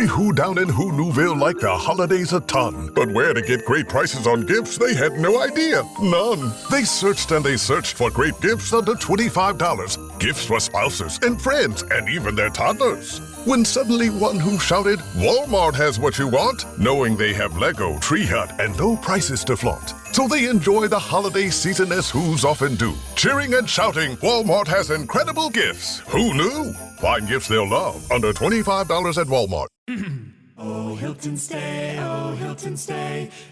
Every who down in Who Newville liked the holidays a ton, but where to get great prices on gifts, they had no idea. None. They searched and they searched for great gifts under $25. Gifts for spouses and friends and even their toddlers. When suddenly one who shouted, Walmart has what you want, knowing they have Lego, Tree Hut, and no prices to flaunt. So they enjoy the holiday season as Who's often do. Cheering and shouting, Walmart has incredible gifts. Who knew? Find gifts they'll love under $25 at Walmart. Oh, Hilton stay,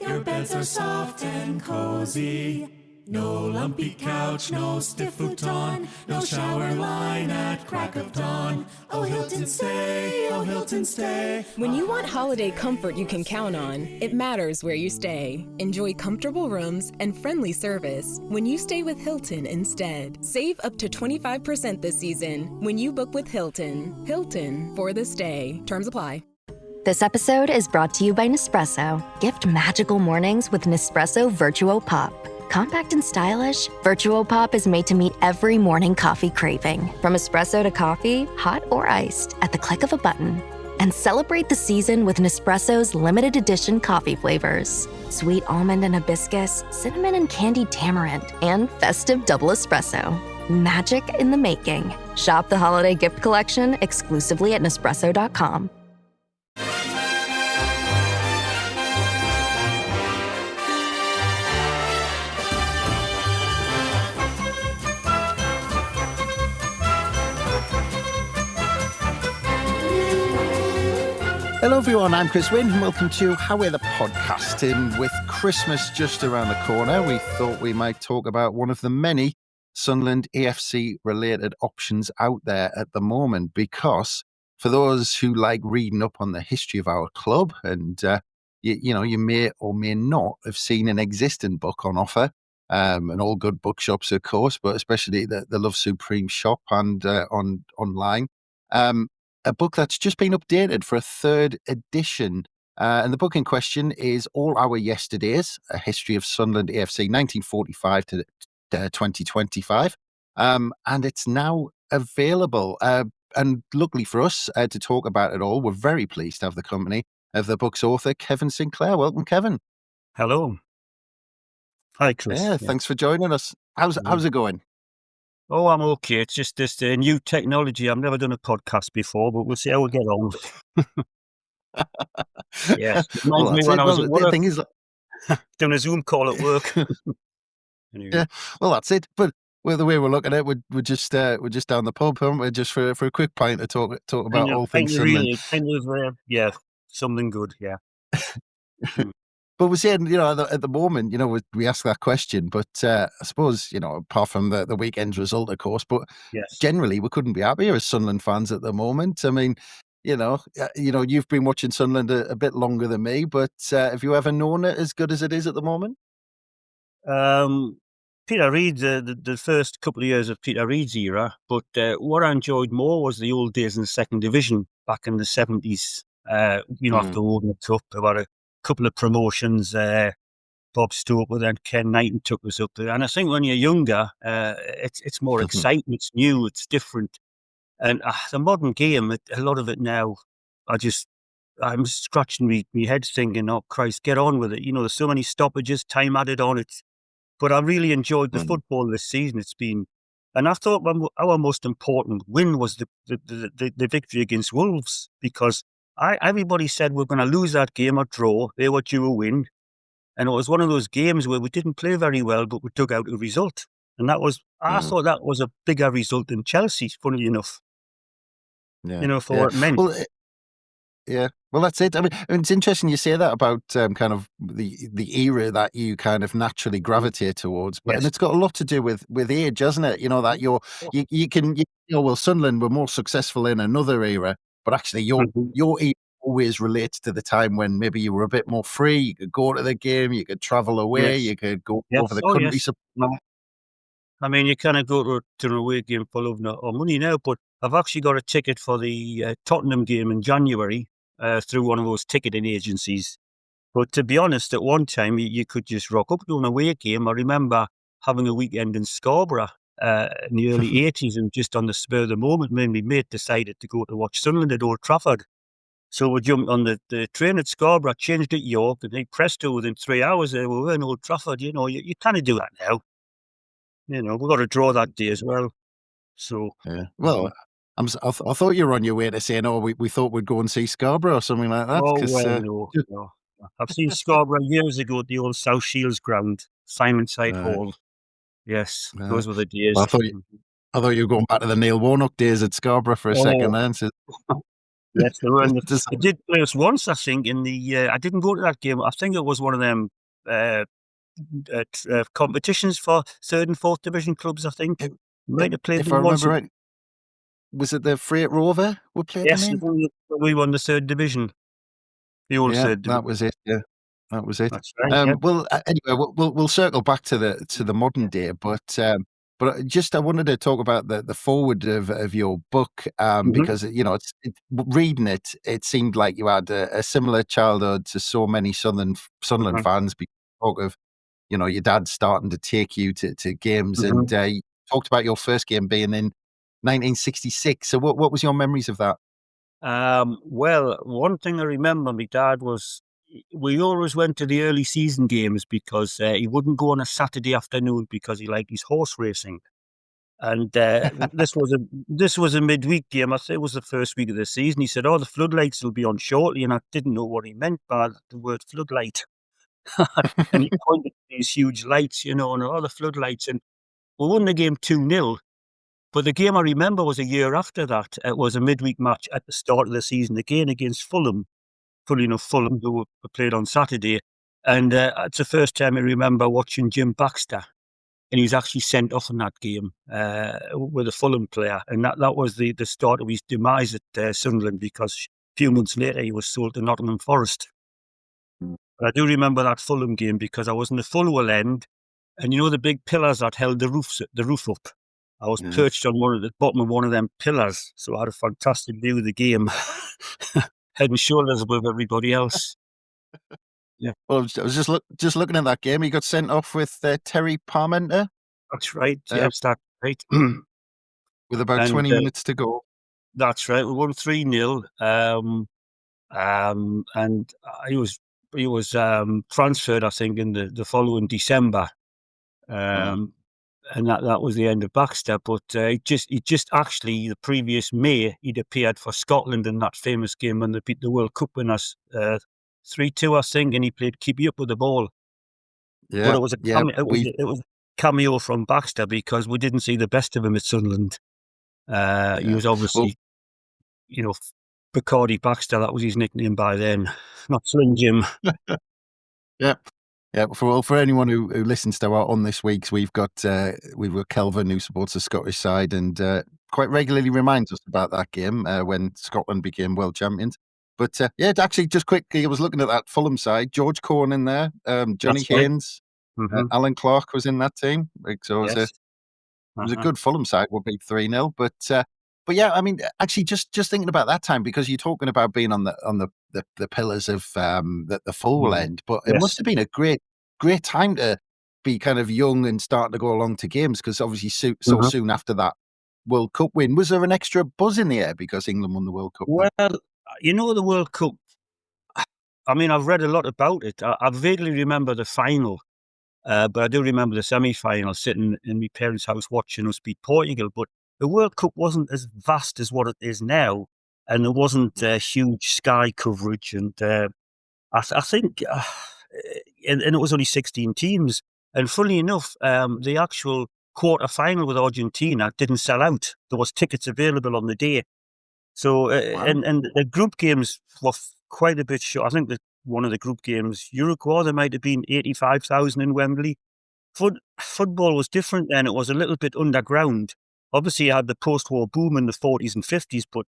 your beds are soft and cozy. No lumpy couch, no stiff futon, no shower line at crack of dawn. Oh, Hilton stay. When you want holiday comfort you can count on, it matters where you stay. Enjoy comfortable rooms and friendly service when you stay with Hilton instead. Save up to 25% this season when you book with Hilton. Hilton for the stay. Terms apply. This episode is brought to you by Nespresso. Gift magical mornings with Nespresso Virtuo Pop. Compact and stylish, Virtuo Pop is made to meet every morning coffee craving. From espresso to coffee, hot or iced, at the click of a button. And celebrate the season with Nespresso's limited edition coffee flavors. Sweet almond and hibiscus, cinnamon and candied tamarind, and festive double espresso. Magic in the making. Shop the holiday gift collection exclusively at Nespresso.com. Hello everyone, I'm Chris Wynn and welcome to How We're the Podcast. And with Christmas just around the corner, we thought we might talk about one of the many Sunderland AFC related options out there at the moment, because for those who like reading up on the history of our club, and you may or may not have seen an existing book on offer, and all good bookshops of course, but especially the Love Supreme shop and online. A book that's just been updated for a third edition. And the book in question is All Our Yesterdays, A History of Sunderland AFC, 1945 to 2025. And it's now available. And luckily for us, to talk about it all, we're very pleased to have the company of the book's author, Kevin Sinclair. Welcome, Kevin. Hello. Hi, Chris. Yeah, thanks for joining us. How's it going? Oh, I'm okay. It's just this new technology. I've never done a podcast before, but we'll see how we get on. Yes. Reminds me when I was at work. The thing is, doing a Zoom call at work. Anyway. Yeah, well, that's it. But the way we're looking at it, we're just down the pub, aren't we? Just for a quick pint to talk about all things Sunderland. Yeah, something good, yeah. But we're saying, at the moment, we ask that question, but I suppose, apart from the weekend's result, of course, but yes, generally we couldn't be happier as Sunderland fans at the moment. I mean, you've been watching Sunderland a bit longer than me, but have you ever known it as good as it is at the moment? Peter Reid, the first couple of years of Peter Reid's era, but what I enjoyed more was the old days in the second division back in the 70s, after holding it up about a couple of promotions, Bob Stoker, then Ken Knighton took us up there. And I think when you're younger, it's more exciting, it's new, it's different. And the modern game, a lot of it now, I'm scratching my head thinking, oh Christ, get on with it. There's so many stoppages, time added on it. But I really enjoyed the football this season. It's been, and I thought our most important win was the victory against Wolves, because everybody said we're going to lose that game or draw. They were due a win. And it was one of those games where we didn't play very well, but we took out a result. And I thought that was a bigger result than Chelsea, funnily enough. Yeah. What it meant. Well, yeah. Well, that's it. I mean, it's interesting you say that about kind of the era that you kind of naturally gravitate towards. But and it's got a lot to do with age, hasn't it? That Sunderland were more successful in another era. But actually, your era always relates to the time when maybe you were a bit more free. You could go to the game, you could travel away, you could go over the country. Yes. I mean, you kind of go to an away game for love or money now, but I've actually got a ticket for the Tottenham game in January through one of those ticketing agencies. But to be honest, at one time, you could just rock up to an away game. I remember having a weekend in Scarborough in the early 80s, and just on the spur of the moment, my mate decided to go to watch Sunderland at Old Trafford. So we jumped on the train at Scarborough, changed at York, and then presto, within 3 hours, we were in Old Trafford. You kind of do that now. We've got to draw that day as well. So, Yeah. Well, I thought you were on your way to saying, "Oh, we thought we'd go and see Scarborough or something like that." Because no. I've seen Scarborough years ago at the old South Shields ground, Simonside Hall. Yes, those were the days. Well, I thought you were going back to the Neil Warnock days at Scarborough for a second. Then, so yes, they were. They did play us once, I think. In the I didn't go to that game. I think it was one of them competitions for third and fourth division clubs. I think might have played if them I once. remember right, was it the Freight Rover we played Yes, them in? we won the third division. The old third division. That was it. Yeah, that was it. That's right. Yeah. Well, anyway, we'll circle back to the modern day, but just I wanted to talk about the forward of your book, because reading it seemed like you had a similar childhood to so many Sunderland fans. Because talk of your dad starting to take you to games, and you talked about your first game being in 1966. So what was your memories of that? Well, one thing I remember, my dad we always went to the early season games because he wouldn't go on a Saturday afternoon because he liked his horse racing. And this was a midweek game. I think it was the first week of the season. He said, "Oh, the floodlights will be on shortly," and I didn't know what he meant by the word floodlight. And he pointed to these huge lights, and all the floodlights. And we won the game 2-0. But the game I remember was a year after that. It was a midweek match at the start of the season again against Fulham. Funny enough, Fulham, who played on Saturday. And it's the first time I remember watching Jim Baxter. And he was actually sent off in that game with a Fulham player. And that was the start of his demise at Sunderland, because a few months later he was sold to Nottingham Forest. But I do remember that Fulham game because I was in the Fulwell end, and the big pillars that held the roof up. I was perched on the bottom of one of them pillars, so I had a fantastic view of the game, head and shoulders above everybody else. Yeah. Well, I was just looking at that game. He got sent off with Terry Parmenter. That's right. Yes, that's right. With about 20 minutes to go. That's right. We won 3-0. And he was transferred, I think, in the following December. And that was the end of Baxter. But he just actually, the previous May, he'd appeared for Scotland in that famous game when they beat the World Cup winners 3-2, I think, and he played keepy up with the ball. Yeah, but it was a cameo from Baxter because we didn't see the best of him at Sunderland. He was obviously, Bacardi Baxter. That was his nickname by then, not Slim Jim. Yeah. Yeah, for anyone who listens to our on this week's, we've got Kelvin, who supports the Scottish side, and quite regularly reminds us about that game when Scotland became world champions. But actually, just quickly, I was looking at that Fulham side. George Cohen in there, Johnny Haynes, Alan Clark was in that team. So it was a good Fulham side. Would be 3-0, but yeah, I mean, actually, just thinking about that time, because you're talking about being on the pillars of the Fulwell end, but it must have been a great time to be kind of young and starting to go along to games, because obviously so soon after that World Cup win, was there an extra buzz in the air because England won the World Cup? Well, the World Cup, I mean, I've read a lot about it. I vaguely remember the final, but I do remember the semi-final, sitting in my parents' house watching us beat Portugal. But the World Cup wasn't as vast as what it is now, and there wasn't huge Sky coverage. And I think, and it was only 16 teams. And funnily enough, the actual quarter-final with Argentina didn't sell out. There was tickets available on the day. So, and the group games were quite a bit short. I think that one of the group games, Uruguay, there might have been 85,000 in Wembley. Football was different then. It was a little bit underground. Obviously, you had the post-war boom in the 40s and 50s, but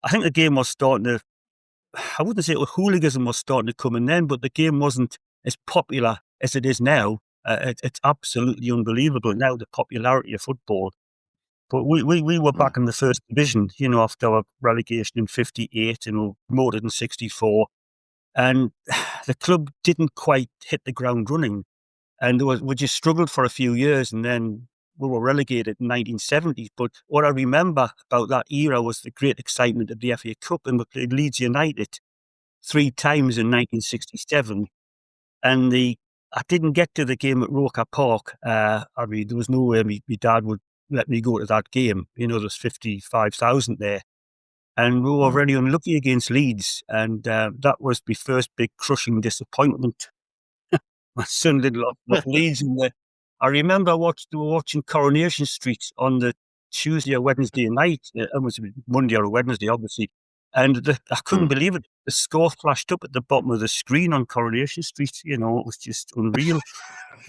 I think the game was starting to, I wouldn't say hooliganism was starting to come in then, but the game wasn't as popular as it is now. It's absolutely unbelievable now, the popularity of football. But we were back in the first division, after our relegation in 58 and promoted in 64. And the club didn't quite hit the ground running. And we just struggled for a few years. And then we were relegated in 1970. But what I remember about that era was the great excitement of the FA Cup, and we played Leeds United 3 times in 1967. And I didn't get to the game at Roker Park. I mean, there was no way my dad would let me go to that game. There's 55,000 there. And we were very unlucky against Leeds. And that was my first big crushing disappointment. My son did lost with Leeds. And I remember watching Coronation Street on the Tuesday or Wednesday night. It was Monday or Wednesday, obviously. And I couldn't believe it. The score flashed up at the bottom of the screen on Coronation Street. It was just unreal.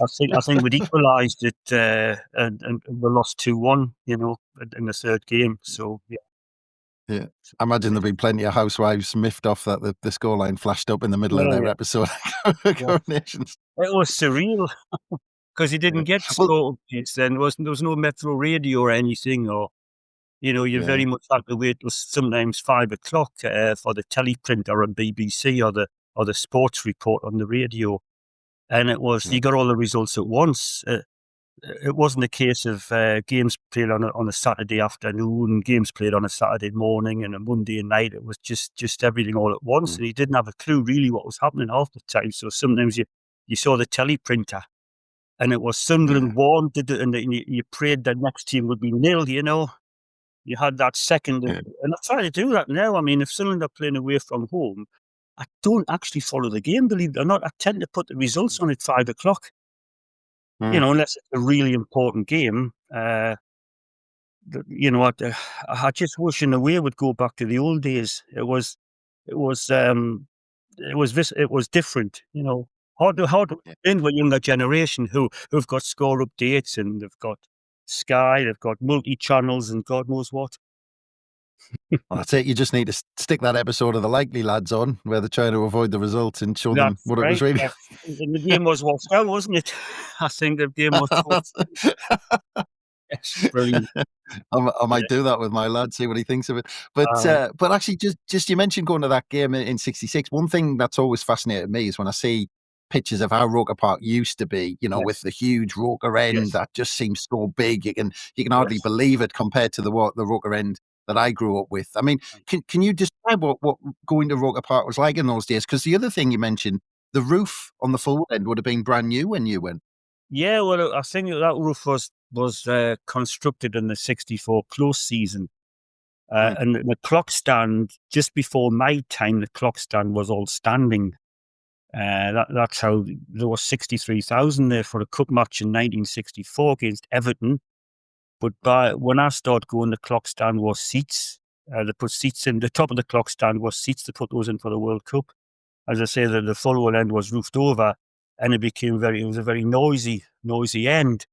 I think we'd equalised it and we lost 2-1, in the third game. So, yeah. Yeah, I imagine there'll be plenty of housewives miffed off that the scoreline flashed up in the middle of their episode. Coronations. It was surreal because you didn't get score updates then. There was no Metro radio or anything, or you very much had to wait till sometimes 5 o'clock for the teleprinter on BBC or the sports report on the radio, and it was you got all the results at once. It wasn't a case of games played on a Saturday afternoon, games played on a Saturday morning and a Monday night. It was just everything all at once, and you didn't have a clue really what was happening half the time. So sometimes you saw the teleprinter, and it was Sunderland won, and you prayed the next team would be nil. You had that second, and I try to do that now. I mean, if Sunderland are playing away from home, I don't actually follow the game, believe it or not. I tend to put the results on at 5 o'clock. Unless it's a really important game. I just wish in a way would go back to the old days. It was different. Hard to in with younger generation who've got score updates and they've got Sky, they've got multi-channels and God knows what. Well, that's it. You just need to stick that episode of The Likely Lads on where they're trying to avoid the result and show them what it was really. And the game was washed out, wasn't it? I think the game was washed out. Yes, brilliant. I might do that with my lad, see what he thinks of it. But actually, just you mentioned going to that game in '66. One thing that's always fascinated me is when I see pictures of how Roker Park used to be, with the huge Roker end that just seems so big. You can hardly believe it compared to the Roker end that I grew up with. I mean, can you describe what going to Roker Park was like in those days? Because the other thing you mentioned, the roof on the full end would have been brand new when you went. Yeah, well, I think that roof was constructed in the '64 Clough season. And the clock stand, just before my time, the clock stand was all standing. That's how there was 63,000 there for a cup match in 1964 against Everton. But when I started going, the clock stand was seats. They put seats in. The top of the clock stand was seats to put those in for the World Cup. As I say, the full end was roofed over, and it was a very noisy end.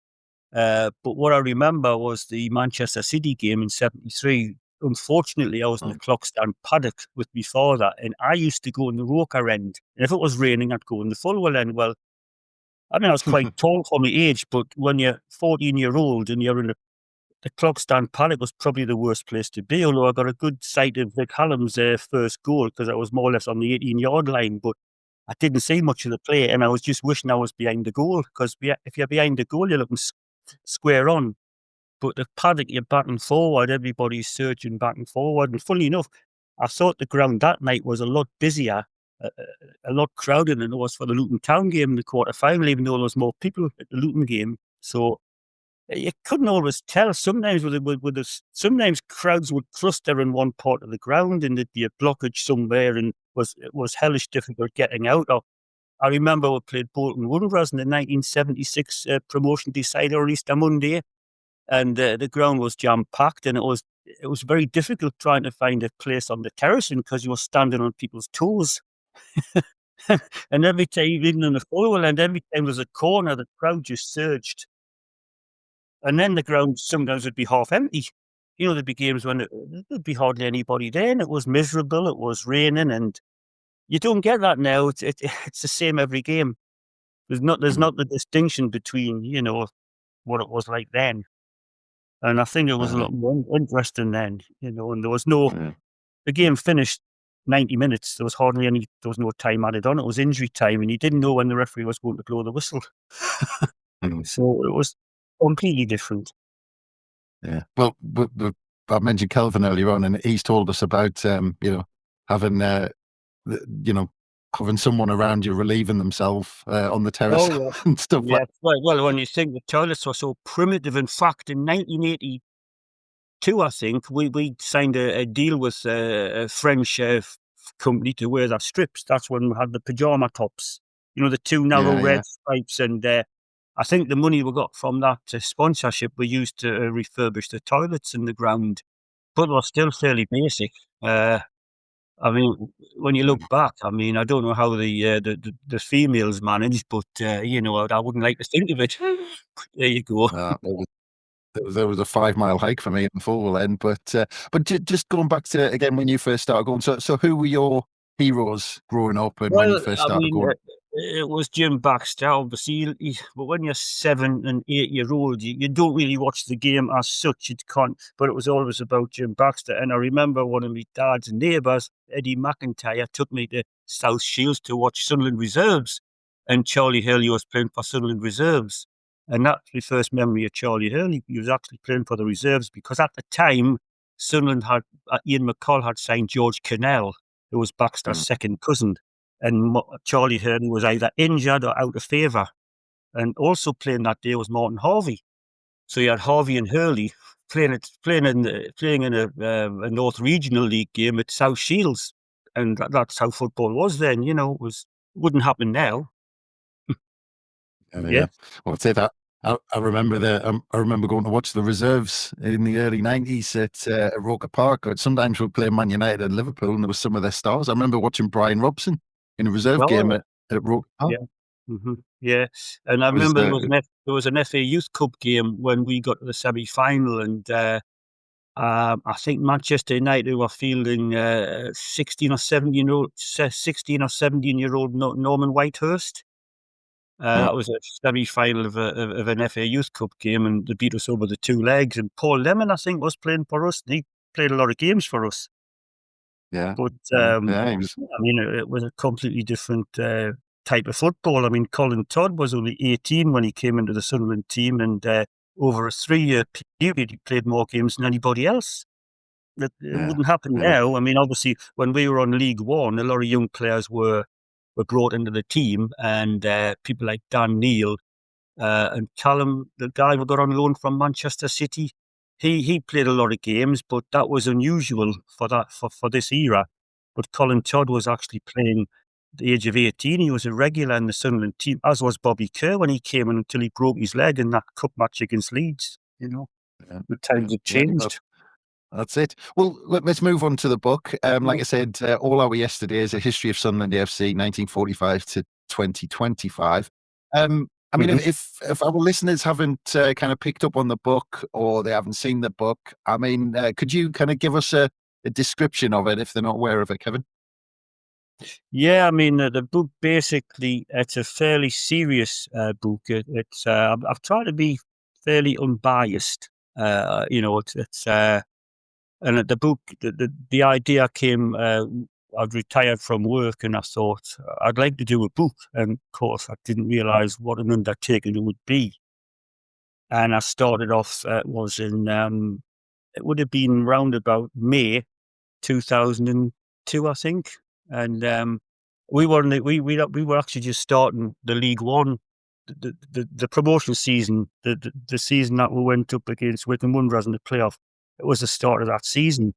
But what I remember was the Manchester City game in '73. Unfortunately, I was in the clock stand paddock with my father, and I used to go in the Roker end. And if it was raining, I'd go in the Fulwell end. Well, I mean, I was quite tall for my age, but when you're 14-year-old and you're in the clock stand paddock was probably the worst place to be, although I got a good sight of Vic Hallam's first goal because I was more or less on the 18-yard line, but I didn't see much of the play, and I was just wishing I was behind the goal because if you're behind the goal, you're looking square on. But the paddock, you're back and forward, everybody's surging back and forward. And funnily enough, I thought the ground that night was a lot busier, a lot crowded than it was for the Luton Town game in the quarter-final, even though there was more people at the Luton game. So you couldn't always tell. Sometimes sometimes crowds would cluster in one part of the ground and there'd be a blockage somewhere and it was hellish difficult getting out. Or I remember we played Bolton Wanderers in the 1976 promotion decider on Easter Monday, and the ground was jam-packed, and it was very difficult trying to find a place on the terracing because you were standing on people's toes. And every time, even in the Fulwell end, every time there was a corner, the crowd just surged. And then the ground sometimes would be half empty. There'd be games when there'd be hardly anybody there, and it was miserable, it was raining, and you don't get that now. It's the same every game. There's not the distinction between, what it was like then. And I think it was a lot more interesting then, and there was the game finished 90 minutes. There was no time added on. It was injury time, and you didn't know when the referee was going to blow the whistle. So Completely different. Yeah. Well, I mentioned Kelvin earlier on, and he's told us about having having someone around you relieving themselves on the terrace Oh, and stuff like. yeah. Well, when you think the toilets were so primitive, in fact, in 1982, I think, we signed a deal with a French company to wear their strips. That's when we had the pyjama tops, the two narrow Yeah, yeah, red stripes. And I think the money we got from that sponsorship we used to refurbish the toilets in the ground, but they're still fairly basic. I mean, when you look back, I mean, I don't know how the females managed, but I wouldn't like to think of it. There you go. there was a 5 mile hike for me in the full end, but just going back to again when you first started going. So who were your heroes growing up, and when you Well, first I started mean, going? it was Jim Baxter, obviously. But when you're 7 and 8 year old, you don't really watch the game as such. It can't. But it was always about Jim Baxter. And I remember one of my dad's neighbours, Eddie McIntyre, took me to South Shields to watch Sunderland reserves, and Charlie Hurley was playing for Sunderland reserves. And that's my first memory of Charlie Hurley. He was actually playing for the reserves because at the time, Sunderland had Ian McCall had signed George Cannell, who was Baxter's Mm. second cousin. And Charlie Hurley was either injured or out of favour. And also playing that day was Martin Harvey. So you had Harvey and Hurley playing in a North Regional League game at South Shields, and that's how football was then. Wouldn't happen now. Yeah. Yeah. Well, I'd say that. I remember I remember going to watch the reserves in the early '90s at Roker Park. Sometimes we'd play Man United and Liverpool, and there was some of their stars. I remember watching Brian Robson in a reserve game Oh, at Roker Park. yeah. Yeah. And I It was remember there was an FA Youth Cup game when we got to the semi-final, and I think Manchester United were fielding 16 or 17-year-old Norman Whitehurst. Mm. That was a semi-final of an FA Youth Cup game, and they beat us over the two legs. And Paul Lemon, I think, was playing for us. He played a lot of games for us. Yeah, But yeah. He was. I mean, it was a completely different type of football. I mean, Colin Todd was only 18 when he came into the Sunderland team, and over a 3-year period, he played more games than anybody else. It Yeah, wouldn't happen yeah, now. I mean, obviously, when we were on League One, a lot of young players were brought into the team, and people like Dan Neil and Callum, the guy who got on loan from Manchester City, he played a lot of games, but that was unusual for this era. But Colin Todd was actually playing at the age of 18. He was a regular in the Sunderland team, as was Bobby Kerr when he came in until he broke his leg in that cup match against Leeds. yeah, The yeah, times have yeah. changed. That's it. Well, let's move on to the book. Like I said, All Our Yesterday is a history of Sunderland AFC, 1945 to 2025. I mean, Mhm. if our listeners haven't kind of picked up on the book or they haven't seen the book, I mean, could you kind of give us a description of it if they're not aware of it, Kevin? Yeah, I mean, the book basically, it's a fairly serious book. I've tried to be fairly unbiased. And the book, the idea came, I'd retired from work and I thought I'd like to do a book. And of course, I didn't realize what an undertaking it would be. And I started off, it would have been round about May 2002, I think. And we were actually just starting the League One, the promotion season, the season that we went up against Wycombe Wanderers in the playoff. It was the start of that season.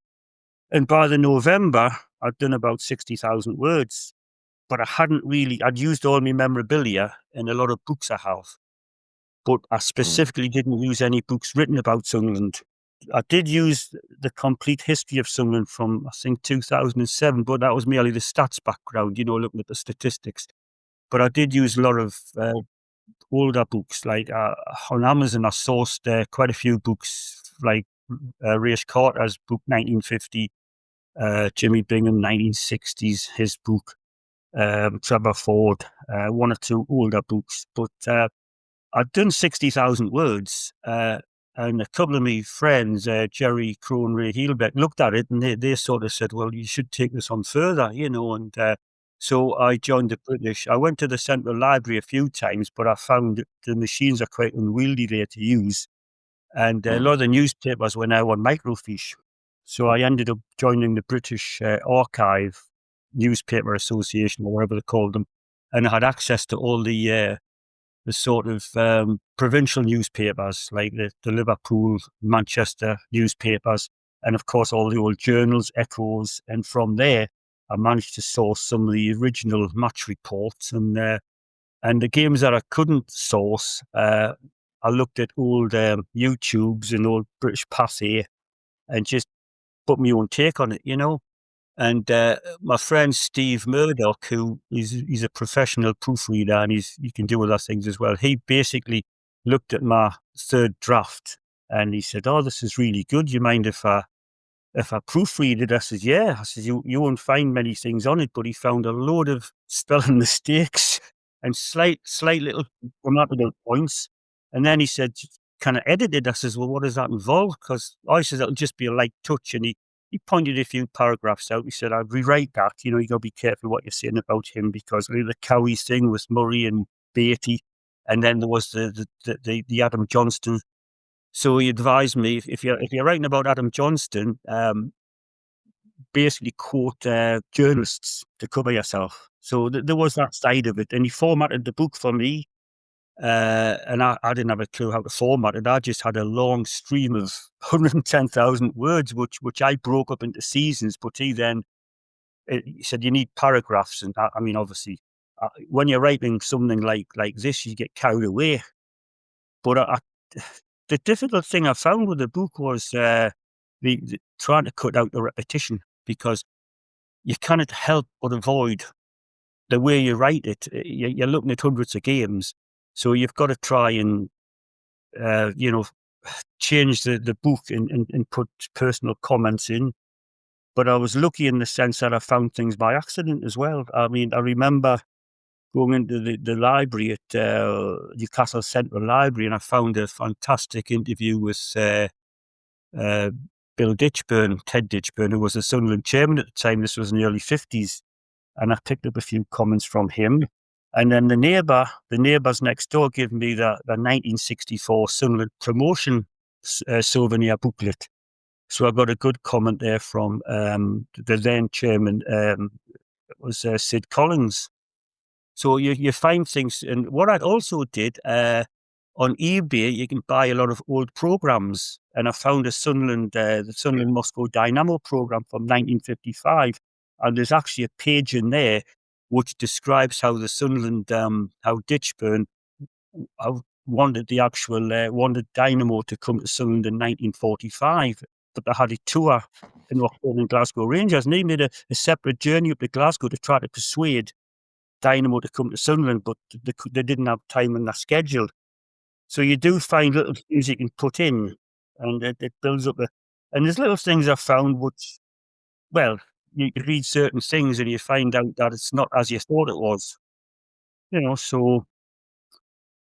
And by the November, I'd done about 60,000 words, but I'd used all my memorabilia in a lot of books I have, but I Mm. specifically didn't use any books written about Sunderland. I did use the complete history of Sunderland from, I think, 2007, but that was merely the stats background, looking at the statistics. But I did use a lot of older books, like on Amazon, I sourced quite a few books, like Race Carter's book, 1950, Jimmy Bingham, 1960s, his book, Trevor Ford, one or two older books. But I'd done 60,000 words, and a couple of my friends, Jerry Crow and Ray Heelbeck, looked at it and they sort of said, well, you should take this on further, and So I joined the British. I went to the Central Library a few times, but I found that the machines are quite unwieldy there to use. And a lot of the newspapers were now on microfiche. So I ended up joining the British Archive Newspaper Association, or whatever they called them. And I had access to all the sort of provincial newspapers, like the Liverpool, Manchester newspapers, and of course all the old journals, Echoes. And from there, I managed to source some of the original match reports. And the games that I couldn't source, I looked at old YouTubes and old British Pathé and just put my own take on it, And my friend Steve Murdoch, who he's a professional proofreader and he can do other things as well. He basically looked at my third draft and he said, "Oh, this is really good. You mind if I proofread it?" I said, "Yeah." I said, "You won't find many things on it," but he found a load of spelling mistakes and slight little grammatical points. And then he said, "Can I edit it?" I says, "Well, what does that involve?" Because I says it'll just be a light touch. And he pointed a few paragraphs out. He said, "I'd rewrite that. You got to be careful what you're saying about him, because the Cowie thing with Murray and Beatty, and then there was the Adam Johnston." So he advised me, if you're writing about Adam Johnston, basically quote journalists to cover yourself. So there was that side of it, and he formatted the book for me. And I didn't have a clue how to format it. I just had a long stream of 110,000 words, which I broke up into seasons. But he said you need paragraphs, and I mean, obviously, when you're writing something like this, you get carried away. But the difficult thing I found with the book was the trying to cut out the repetition, because you cannot help but avoid the way you write it. You're looking at hundreds of games, so you've got to try and change the book and put personal comments in. But I was lucky in the sense that I found things by accident as well. I mean, I remember going into the library at Newcastle Central Library, and I found a fantastic interview with Bill Ditchburn, Ted Ditchburn, who was the Sunderland chairman at the time. This was in the early 50s. And I picked up a few comments from him. And then the neighbours next door gave me the 1964 Sunderland promotion souvenir booklet. So I got a good comment there from the then chairman, it was Sid Collins. So you find things. And what I also did, on eBay, you can buy a lot of old programs. And I found the Sunderland Moscow Dynamo program from 1955. And there's actually a page in there which describes how the Sunderland, how Ditchburn wanted wanted Dynamo to come to Sunderland in 1945, but they had a tour in Rockburn and Glasgow Rangers, and they made a separate journey up to Glasgow to try to persuade Dynamo to come to Sunderland, but they didn't have time in their schedule. So you do find little things you can put in, and it builds up and there's little things I found which, well, you read certain things and you find out that it's not as you thought it was. So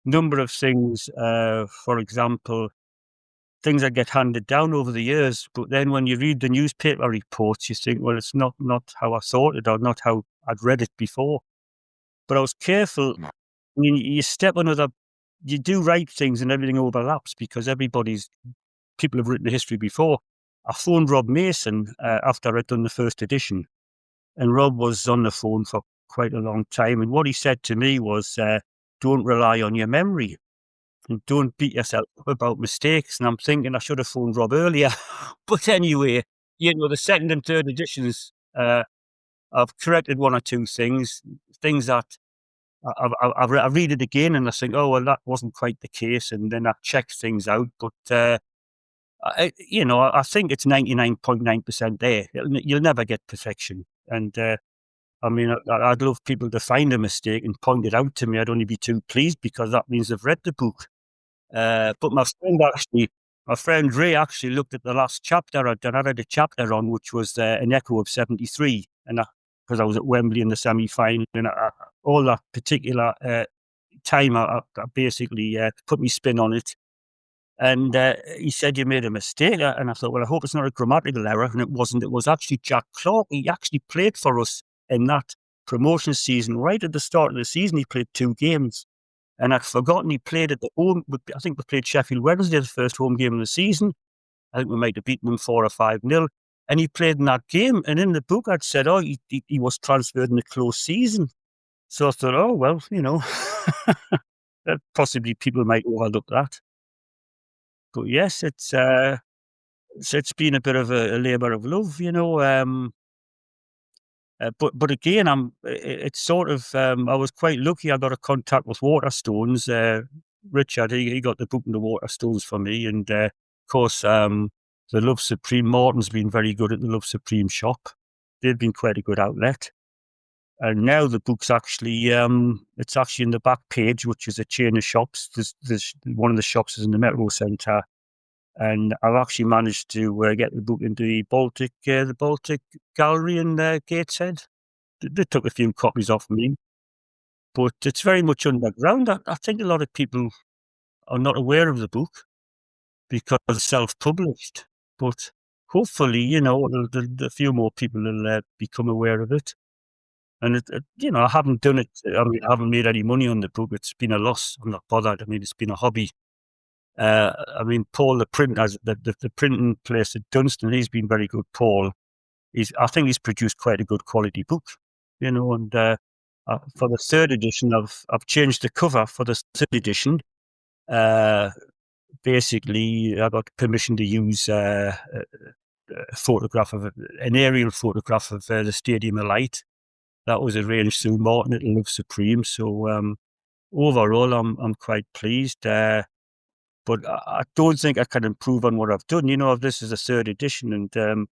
number of things, for example, things that get handed down over the years, but then when you read the newspaper reports, you think, well, it's not how I thought it, or not how I'd read it before. But I was careful. I mean, you do write things and everything overlaps, because people have written the history before. I phoned Rob Mason after I'd done the first edition, and Rob was on the phone for quite a long time. And what he said to me was, don't rely on your memory and don't beat yourself up about mistakes. And I'm thinking I should have phoned Rob earlier. But anyway, the second and third editions, I've corrected one or two things that I read it again and I think, oh, well, that wasn't quite the case. And then I check things out. But, I think it's 99.9% there. You'll never get perfection. And I mean, I'd love people to find a mistake and point it out to me. I'd only be too pleased, because that means they've read the book. But my friend Ray actually looked at the last chapter I'd done. I read a chapter on, which was an echo of 73. And because I was at Wembley in the semi-final, and all that particular time, I basically put my spin on it. And he said, you made a mistake. And I thought, well, I hope it's not a grammatical error. And it wasn't. It was actually Jack Clark. He actually played for us in that. promotion season, right at the start of the season, he played 2 games. And I'd forgotten he played at the home. I think we played Sheffield Wednesday, the first home game of the season. I think we might have beaten them 4 or 5-0. And he played in that game. And in the book, I'd said, he was transferred in a close season. So I thought, oh, well, possibly people might overlook that. But yes, it's been a bit of a labour of love, But again, it's sort of, I was quite lucky. I got a contact with Waterstones. Richard, he got the book in the Waterstones for me. And of course, the Love Supreme, Morton's been very good at the Love Supreme shop. They've been quite a good outlet. And now the book's actually, it's actually in the back page, which is a chain of shops. There's one of the shops is in the Metro Centre. And I've actually managed to get the book into the Baltic Gallery in Gateshead. They took a few copies off me, but it's very much underground. I think a lot of people are not aware of the book because it's self-published. But hopefully, a few more people will become aware of it. And I haven't done it. I mean, I haven't made any money on the book. It's been a loss. I'm not bothered. I mean, it's been a hobby. Paul, the printing place at Dunstan, he's been very good. Paul, I think he's produced quite a good quality book, and for the 3rd edition, I've changed the cover for the 3rd edition. Basically, I got permission to use an aerial photograph of the Stadium of Light. That was arranged through Martin at Love Supreme. So overall, I'm quite pleased. But I don't think I can improve on what I've done. This is a 3rd edition. And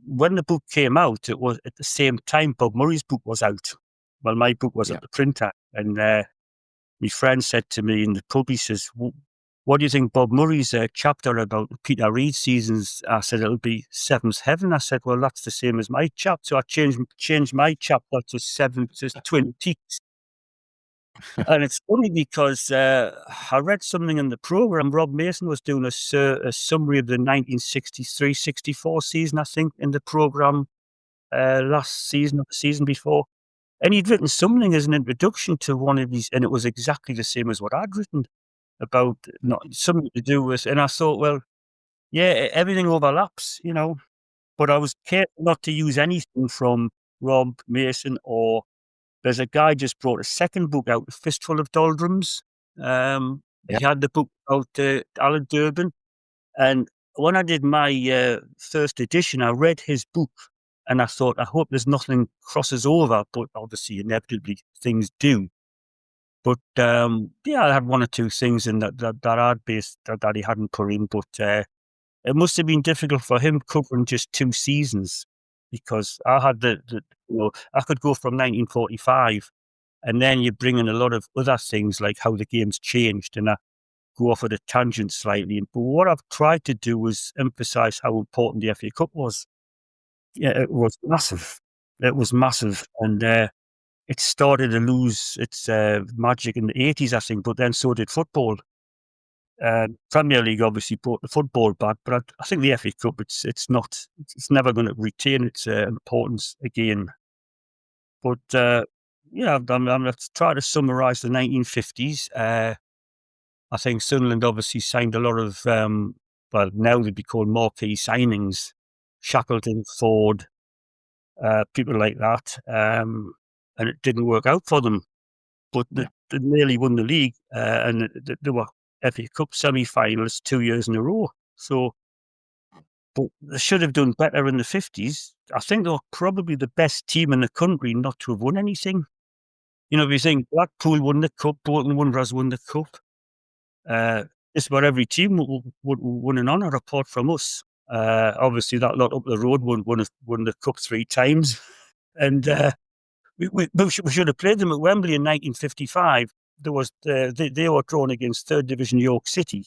when the book came out, it was at the same time Bob Murray's book was out. Well, my book was at the printer. And my friend said to me in the pub, he says, what do you think Bob Murray's chapter about Peter Reid seasons? I said, it'll be Seventh Heaven. I said, well, that's the same as my chapter. So I changed my chapter to Twin Peaks. And it's funny because I read something in the programme. Rob Mason was doing a summary of the 1963-64 season, I think, in the programme last season or the season before. And he'd written something as an introduction to one of these, and it was exactly the same as what I'd written about something to do with. And I thought, well, yeah, everything overlaps, But I was careful not to use anything from Rob Mason or... There's a guy just brought a 2nd book out, A Fistful of Doldrums. He had the book out, Alan Durbin. And when I did my 1st edition, I read his book and I thought, I hope there's nothing crosses over, but obviously inevitably things do. But I had 1 or 2 things in that I'd based that he hadn't put in, but it must have been difficult for him covering just 2 seasons. Because I had I could go from 1945 and then you bring in a lot of other things like how the game's changed, and I go off at a tangent slightly. But what I've tried to do was emphasise how important the FA Cup was. Yeah, it was massive. It was massive. And it started to lose its magic in the 80s, I think, but then so did football. Premier League obviously brought the football back, but I think the FA Cup, it's never going to retain its importance again. But I'm going to try to summarise the 1950s. I think Sunderland obviously signed a lot of, now they'd be called marquee signings, Shackleton, Ford, people like that, and it didn't work out for them. But they nearly won the league, and they were FA Cup semi-finalists 2 years in a row. So, but they should have done better in the 50s. I think they were probably the best team in the country not to have won anything. If you think Blackpool won the cup, Bolton Wanderers won the cup, just about every team would won an honour apart from us. Obviously, that lot up the road won the cup 3 times, and we should have played them at Wembley in 1955. They were drawn against 3rd Division York City,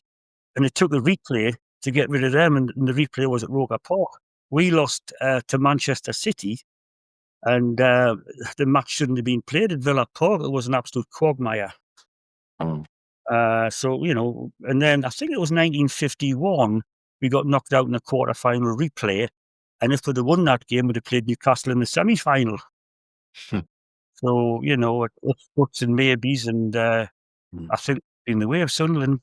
and it took a replay to get rid of them, and the replay was at Roker Park. We lost to Manchester City, and the match shouldn't have been played at Villa Park. It was an absolute quagmire. And then I think it was 1951, we got knocked out in the quarter-final replay, and if we'd have won that game, we'd have played Newcastle in the semi-final. So, it's buts and maybes, and I think in the way of Sunderland.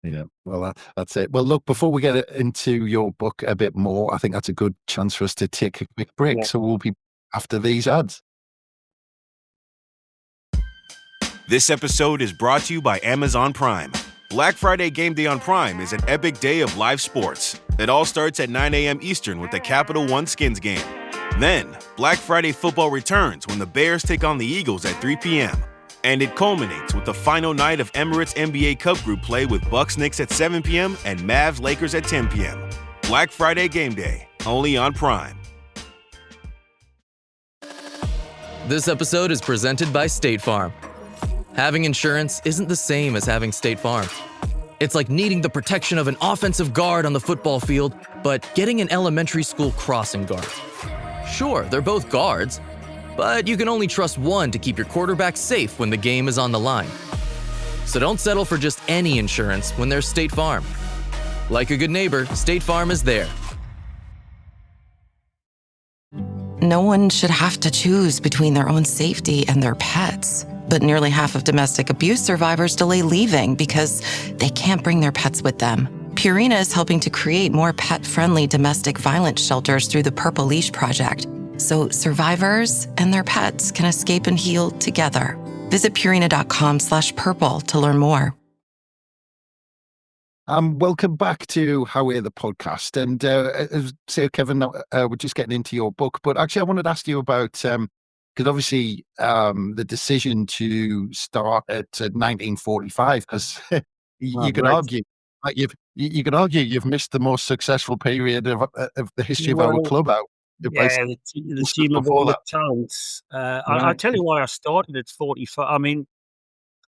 Yeah, well, that's it. Well, look, before we get into your book a bit more, I think that's a good chance for us to take a quick break. Yeah. So we'll be after these ads. This episode is brought to you by Amazon Prime. Black Friday game day on Prime is an epic day of live sports. It all starts at 9 a.m. Eastern with the Capital One Skins game. Then, Black Friday football returns when the Bears take on the Eagles at 3 p.m. And it culminates with the final night of Emirates NBA Cup group play with Bucks Knicks at 7 p.m. and Mavs Lakers at 10 p.m. Black Friday game day, only on Prime. This episode is presented by State Farm. Having insurance isn't the same as having State Farm. It's like needing the protection of an offensive guard on the football field, but getting an elementary school crossing guard. Sure, they're both guards, but you can only trust one to keep your quarterback safe when the game is on the line. So don't settle for just any insurance when there's State Farm. Like a good neighbor, State Farm is there. No one should have to choose between their own safety and their pets. But nearly half of domestic abuse survivors delay leaving because they can't bring their pets with them. Purina is helping to create more pet-friendly domestic violence shelters through the Purple Leash Project, so survivors and their pets can escape and heal together. Visit Purina.com/purple to learn more. Welcome back to How We're the podcast. And so, Kevin, we're just getting into your book, but actually I wanted to ask you about, because obviously the decision to start at 1945, because you can argue, like you can argue you've missed the most successful period of the history of our club out. Yeah, the team of all the talents. I'll tell you why I started at 45. I mean,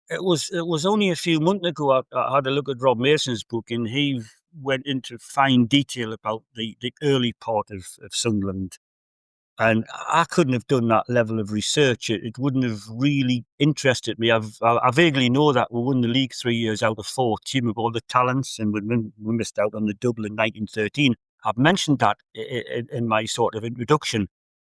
it was only a few months ago I had a look at Rob Mason's book, and he went into fine detail about the early part of Sunderland. And I couldn't have done that level of research. It wouldn't have really interested me. I vaguely know that we won the league 3 years out of 4, team of all the talents, and we missed out on the double in 1913. I've mentioned that in my sort of introduction.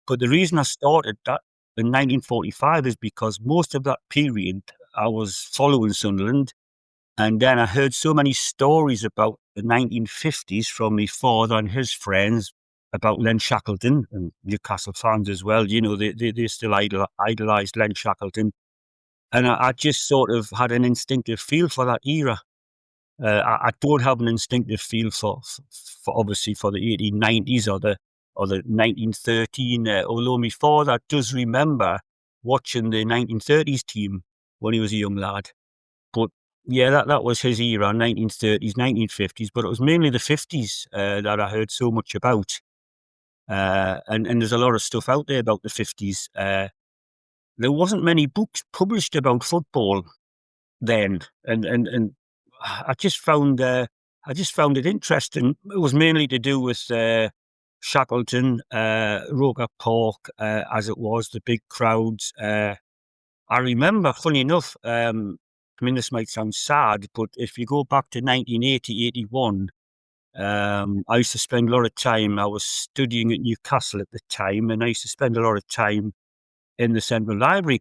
But the reason I started that in 1945 is because most of that period I was following Sunderland. And then I heard so many stories about the 1950s from my father and his friends, about Len Shackleton, and Newcastle fans as well. They still idolise Len Shackleton. And I just sort of had an instinctive feel for that era. I don't have an instinctive feel for obviously for the 1890s or the 1913, although my father does remember watching the 1930s team when he was a young lad. But yeah, that was his era, 1930s, 1950s, but it was mainly the 50s that I heard so much about. And there's a lot of stuff out there about the 50s. There wasn't many books published about football then, and I just found it interesting. It was mainly to do with Shackleton, Roker Park, as it was, the big crowds. I remember, funny enough, I mean, this might sound sad, but if you go back to 1980, 81, I used to spend a lot of time. I was studying at Newcastle at the time, and I used to spend a lot of time in the Central Library.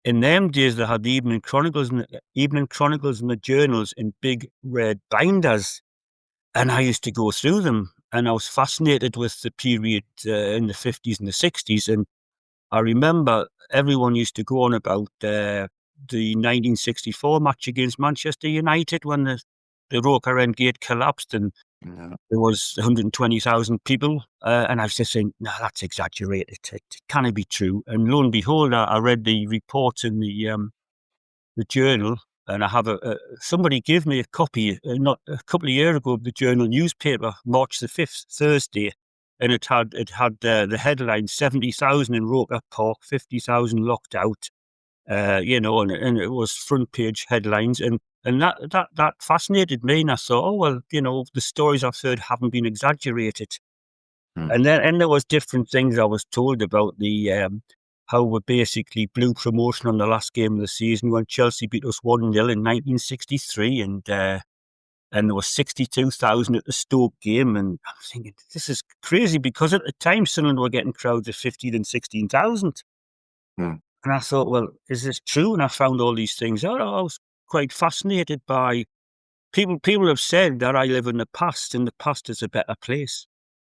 In them days, they had the Evening Chronicles and the journals in big red binders, and I used to go through them. And I was fascinated with the period in the 50s and the 60s. And I remember everyone used to go on about the 1964 match against Manchester United when the Roker End gate collapsed, and there was 120,000 people. And I was just saying, no, that's exaggerated. It can't be true. And lo and behold, I read the report in the journal, and I have somebody gave me a copy not a couple of years ago of the Journal newspaper, March the 5th, Thursday, and it had the headline 70,000 in Roker Park, 50,000 locked out, and it was front page headlines, and that fascinated me, and I thought, oh well, the stories I've heard haven't been exaggerated. And there was different things I was told about the how we basically blew promotion on the last game of the season when Chelsea beat us 1-0 in 1963, and there was 62,000 at the Stoke game, and I'm thinking, this is crazy, because at the time Sunderland were getting crowds of 15,000 and 16,000. And I thought, well, is this true? And I found all these things out. I was quite fascinated by people. People have said that I live in the past, and the past is a better place.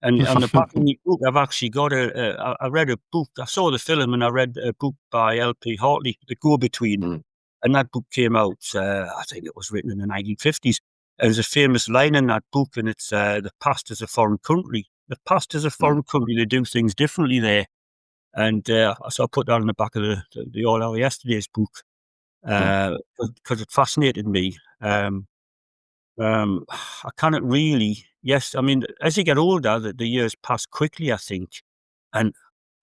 And on the back of the book, I've actually got I read a book. I saw the film, and I read a book by L.P. Hartley, The Go-Between. And that book came out, I think it was written in the 1950s. And there's a famous line in that book, and it's, the past is a foreign country. The past is a foreign country. They do things differently there. And so I put that on the back of the All Our Yesterday's book because it fascinated me. I cannot really. Yes, I mean, as you get older, the years pass quickly, I think. And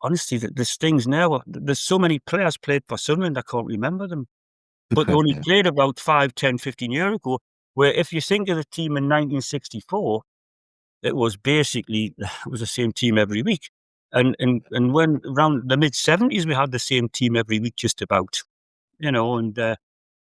honestly, there's things now. There's so many players played for Sunderland, I can't remember them. But they only played about 5, 10, 15 years ago. Where if you think of the team in 1964, it was basically the same team every week. And when around the mid-70s, we had the same team every week, just about. And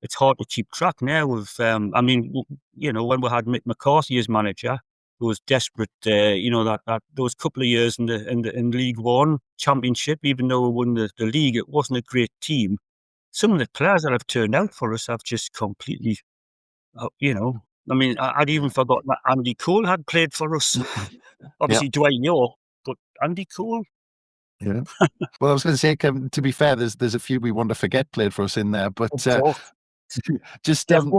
it's hard to keep track now of, I mean, when we had Mick McCarthy as manager, it was desperate, that those couple of years in League One Championship, even though we won the league, it wasn't a great team. Some of the players that have turned out for us have just completely, I mean, I'd even forgotten that Andy Cole had played for us. Obviously, Dwayne York, but Andy Cole. Yeah. Well, I was going to say, to be fair, there's a few we want to forget played for us in there, but just again.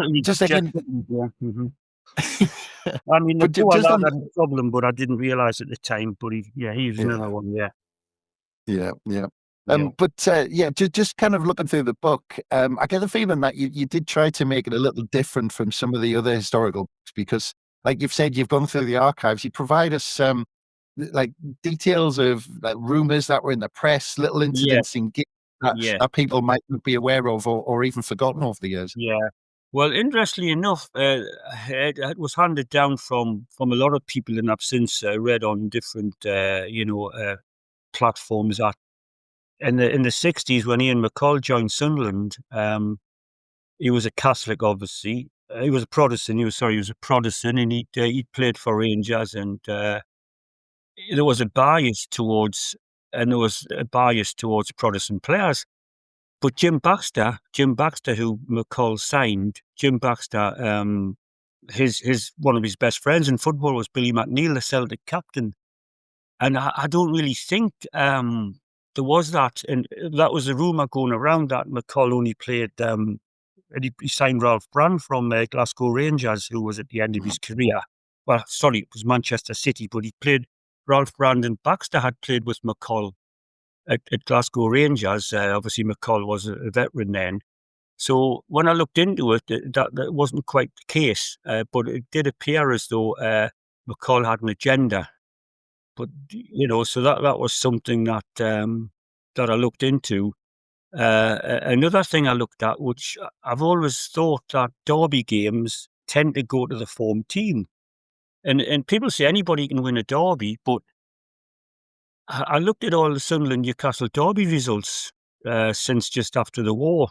I mean, the two had a problem, but I didn't realise at the time. But he was another one. Yeah. But just kind of looking through the book, I get the feeling that you did try to make it a little different from some of the other historical books because, like you've said, you've gone through the archives. You provide us like details of like rumors that were in the press, little incidents in games that people might not be aware of or even forgotten over the years. Yeah. Well, interestingly enough, it was handed down from a lot of people, and I've since read on different, platforms that in the 60s when Ian McCall joined Sunderland, he was a Catholic, obviously. He was a Protestant. He was a Protestant, and he played for Rangers, and there was a bias towards Protestant players. But Jim Baxter, who McCall signed, his one of his best friends in football was Billy McNeil, the Celtic captain. And I don't really think there was that. And that was a rumour going around that McCall only played, and he signed Ralph Brand from Glasgow Rangers, who was at the end of his career. Well, sorry, it was Manchester City, but he played, Ralph Brand and Baxter had played with McCall at Glasgow Rangers. Obviously, McCall was a veteran then. So when I looked into it, that wasn't quite the case. But it did appear as though McCall had an agenda. But so that was something that that I looked into. Another thing I looked at, which I've always thought that derby games tend to go to the form team, and people say anybody can win a derby, but I looked at all the Sunderland Newcastle derby results since just after the war,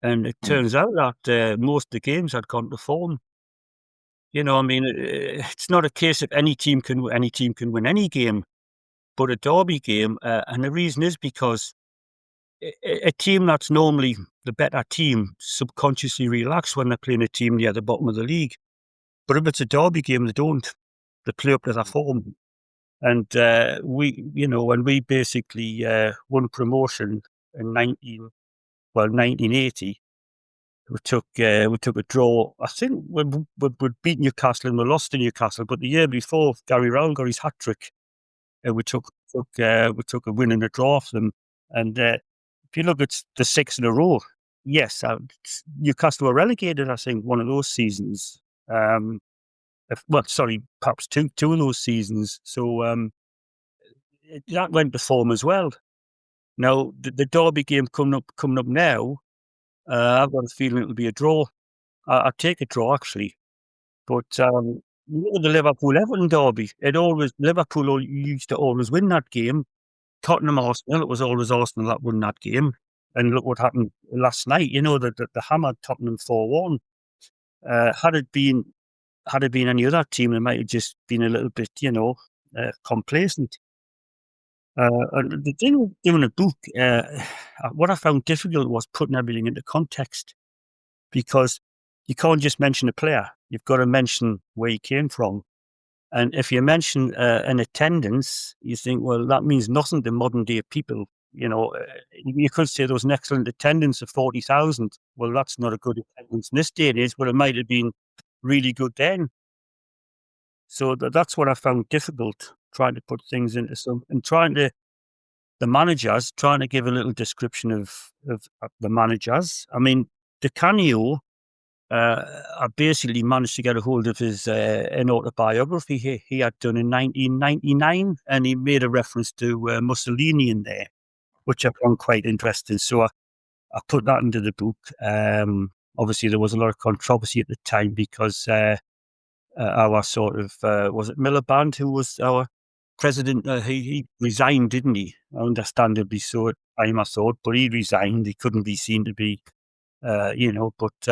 and it turns out that most of the games had gone to form. I mean, it's not a case of any team can win any game, but a derby game, and the reason is because a team that's normally the better team subconsciously relax when they're playing a team near the bottom of the league. But if it's a derby game, they don't. They play up to their form. And when we basically won promotion in 1980, we took a draw. I think we'd beat Newcastle and we lost to Newcastle. But the year before, Gary Rowell got his hat trick, and we took a win and a draw off them. And if you look at the 6 in a row, yes, Newcastle were relegated. I think one of those seasons. Perhaps two of those seasons. So that went to form as well. Now the derby game coming up now, I've got a feeling it'll be a draw. I'd take a draw actually, but look at the Liverpool-Everton derby. Liverpool used to always win that game. Tottenham-Arsenal, it was always Arsenal that won that game. And look what happened last night. The hammered Tottenham 4-1. Had it been any other team, it might have just been a little bit, complacent. And the thing with doing a book, what I found difficult was putting everything into context, because you can't just mention a player. You've got to mention where he came from. And if you mention an attendance, you think, well, that means nothing to modern day people. You could say there was an excellent attendance of 40,000. Well, that's not a good attendance in this day and age, but it might have been really good then. So that's what I found difficult, trying to put things into and the managers, trying to give a little description of the managers. I mean, Di Canio, I basically managed to get a hold of his an autobiography he had done in 1999, and he made a reference to Mussolini in there, which I found quite interesting. So I put that into the book. Obviously, there was a lot of controversy at the time because our sort of was it Miliband who was our president? He resigned, didn't he? Understandably so at the time, I thought, but he resigned. He couldn't be seen to be, But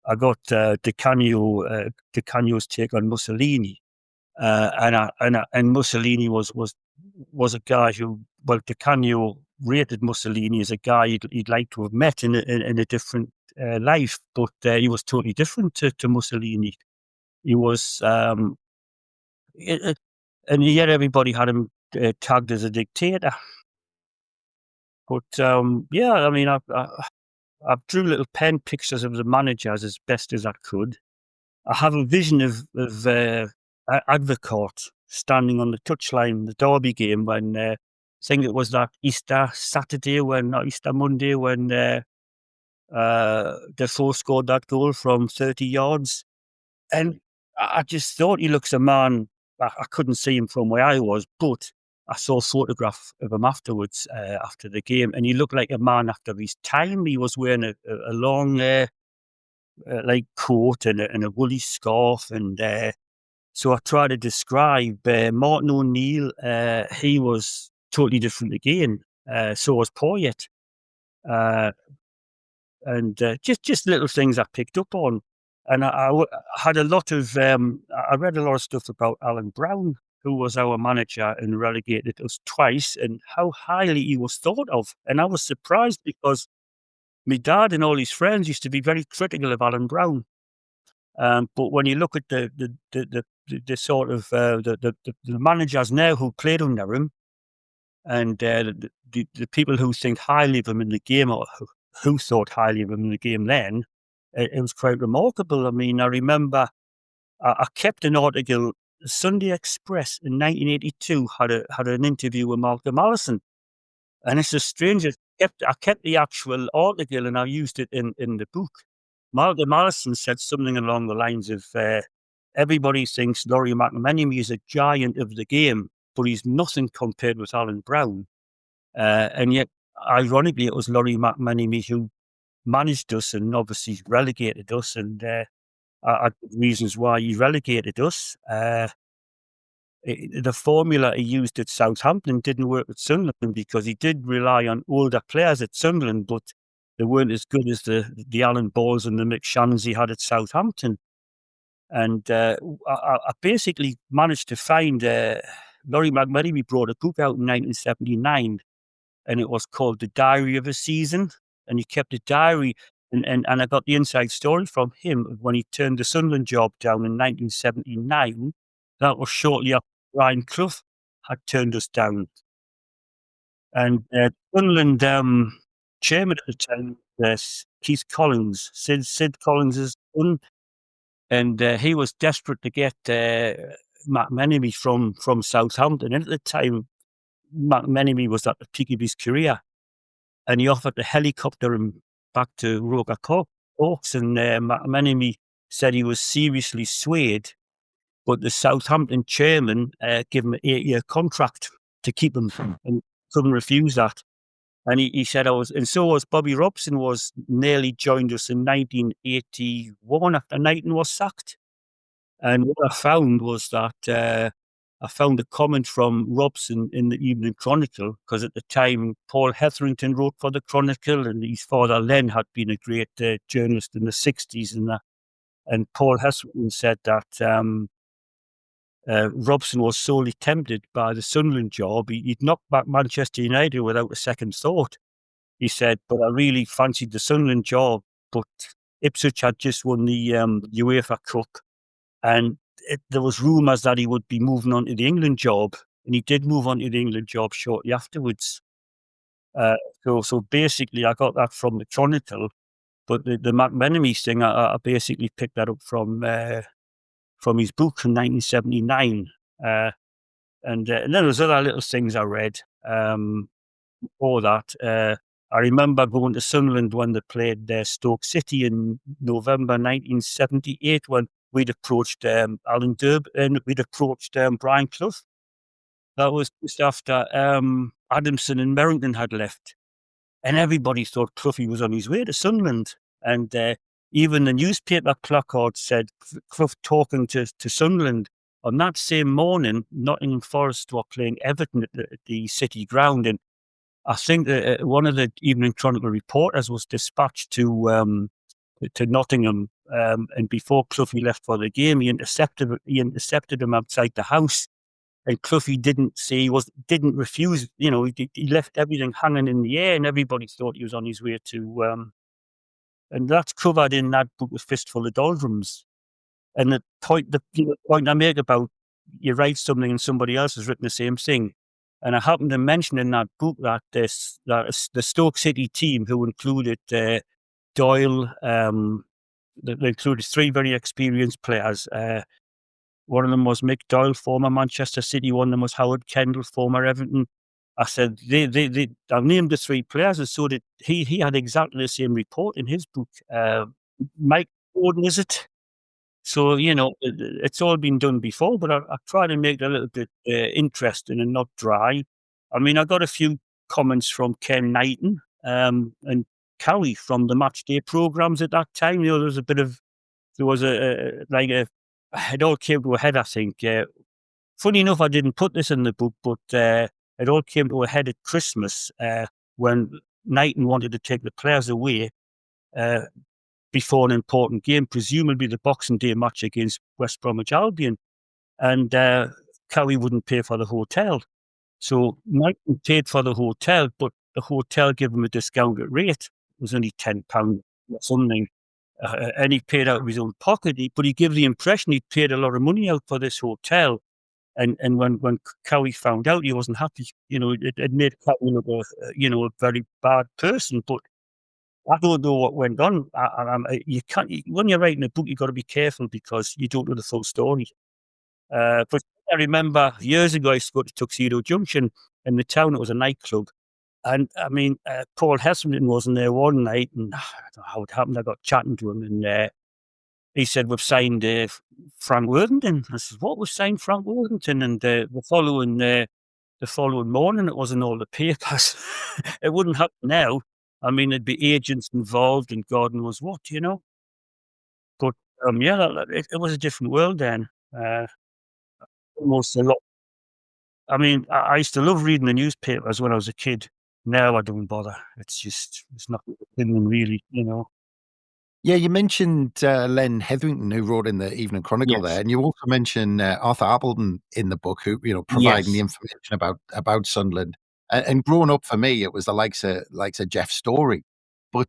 I got Di Canio's take on Mussolini, and Mussolini was a guy who, well, Di Canio rated Mussolini as a guy he'd like to have met in a different life, but he was totally different to Mussolini. He was, and yet everybody had him tagged as a dictator. But yeah, I mean, I drew little pen pictures of the managers as best as I could. I have a vision of Advocaat standing on the touchline, the Derby game, when I think it was that Easter Monday, when Defoe scored that goal from 30 yards. And I just thought he looks a man. I couldn't see him from where I was, but I saw a photograph of him afterwards, after the game, and he looked like a man after his time. He was wearing a long like coat and a woolly scarf, and so I tried to describe Martin O'Neill. He was totally different again. So was Poyet, and just little things I picked up on. And I had a lot of I read a lot of stuff about Alan Brown, who was our manager and relegated us twice, and how highly he was thought of. And I was surprised because my dad and all his friends used to be very critical of Alan Brown. But when you look at the sort of the managers now who played under him, and the people who think highly of him in the game, or who thought highly of him in the game then, it was quite remarkable. I mean, I remember I kept an article. Sunday Express in 1982 had an interview with Malcolm Allison, and it's a strange. I kept the actual article and I used it in the book. Malcolm Allison said something along the lines of, everybody thinks Laurie McMenemy is a giant of the game, but he's nothing compared with Alan Brown. And yet, ironically, it was Laurie McMenemy who managed us and obviously relegated us, and reasons why he relegated us. The formula he used at Southampton didn't work at Sunderland, because he did rely on older players at Sunderland, but they weren't as good as the Alan Balls and the McShannons he had at Southampton. And I basically managed to find Laurie McMenemy brought a book out in 1979, and it was called The Diary of a Season. And he kept a diary, and I got the inside story from him when he turned the Sunderland job down in 1979. That was shortly after Brian Clough had turned us down. And Sunderland chairman at the time, Keith Collins, Sid Collins' son, and he was desperate to get McMenemy from Southampton. And at the time, McMenemy was at the peak of his career, and he offered to helicopter him back to Roker Park. And McMenemy said he was seriously swayed, but the Southampton chairman gave him an 8-year contract to keep him, and couldn't refuse that. And he said, and so was Bobby Robson, was nearly joined us in 1981 after Knighton was sacked. And what I found was that I found a comment from Robson in the Evening Chronicle, because at the time Paul Hetherington wrote for the Chronicle, and his father Len had been a great journalist in the 60s. And Paul Hetherington said that Robson was sorely tempted by the Sunderland job. He'd knocked back Manchester United without a second thought. He said, but I really fancied the Sunderland job, but Ipswich had just won the UEFA Cup, and there was rumours that he would be moving on to the England job, and he did move on to the England job shortly afterwards. So basically, I got that from the Chronicle, but the McMenemy thing, I basically picked that up from his book from 1979, and then there was other little things I read before that. I remember going to Sunderland when they played Stoke City in November 1978 when we'd approached Alan Durb and we'd approached Brian Clough. That was just after Adamson and Merrington had left. And everybody thought Cloughy was on his way to Sunderland. And even the newspaper placard said Clough talking to Sunderland. On that same morning, Nottingham Forest were playing Everton at the City Ground. And I think that one of the Evening Chronicle reporters was dispatched to Nottingham. And before Cloughy left for the game, he intercepted him outside the house. And Cloughy didn't refuse. He left everything hanging in the air, and everybody thought he was on his way to. And that's covered in that book, with Fistful of Doldrums. And the point I make about you write something and somebody else has written the same thing, and I happened to mention in that book that the Stoke City team, who included Doyle, they included 3 very experienced players. One of them was Mick Doyle, former Manchester City. One of them was Howard Kendall, former Everton. I said, I named the 3 players, and so did he. He had exactly the same report in his book. Mike Gordon, is it? So, it's all been done before, but I try to make it a little bit interesting and not dry. I mean, I got a few comments from Ken Knighton and Cowie from the match day programmes at that time. There was it all came to a head, I think. Funny enough, I didn't put this in the book, but it all came to a head at Christmas when Knighton wanted to take the players away before an important game, presumably the Boxing Day match against West Bromwich Albion. And Cowie wouldn't pay for the hotel. So Knighton paid for the hotel, but the hotel gave him a discounted rate. It was only £10 or something. And he paid out of his own pocket, but he gave the impression he'd paid a lot of money out for this hotel. And when Cowie found out, he wasn't happy. It made Cowie look a very bad person. But I don't know what went on. You can't. When you're writing a book, you've got to be careful because you don't know the full story. But I remember years ago, I used to go to Tuxedo Junction in the town. It was a nightclub. And I mean, Paul Heselton wasn't there one night, and I don't know how it happened. I got chatting to him, and he said, "We've signed Frank Worthington." I said, "What? We've signed Frank Worthington?" And the following morning, it was in all the papers. It wouldn't happen now. I mean, there'd be agents involved, and God knows what, But it was a different world then. Almost a lot. I mean, I used to love reading the newspapers when I was a kid. Now I don't bother. It's not opinion really, Yeah, you mentioned Len Hetherington, who wrote in the Evening Chronicle there, and you also mentioned Arthur Appleton in the book, who providing the information about Sunderland. And growing up for me, it was the likes of Jeff Story. But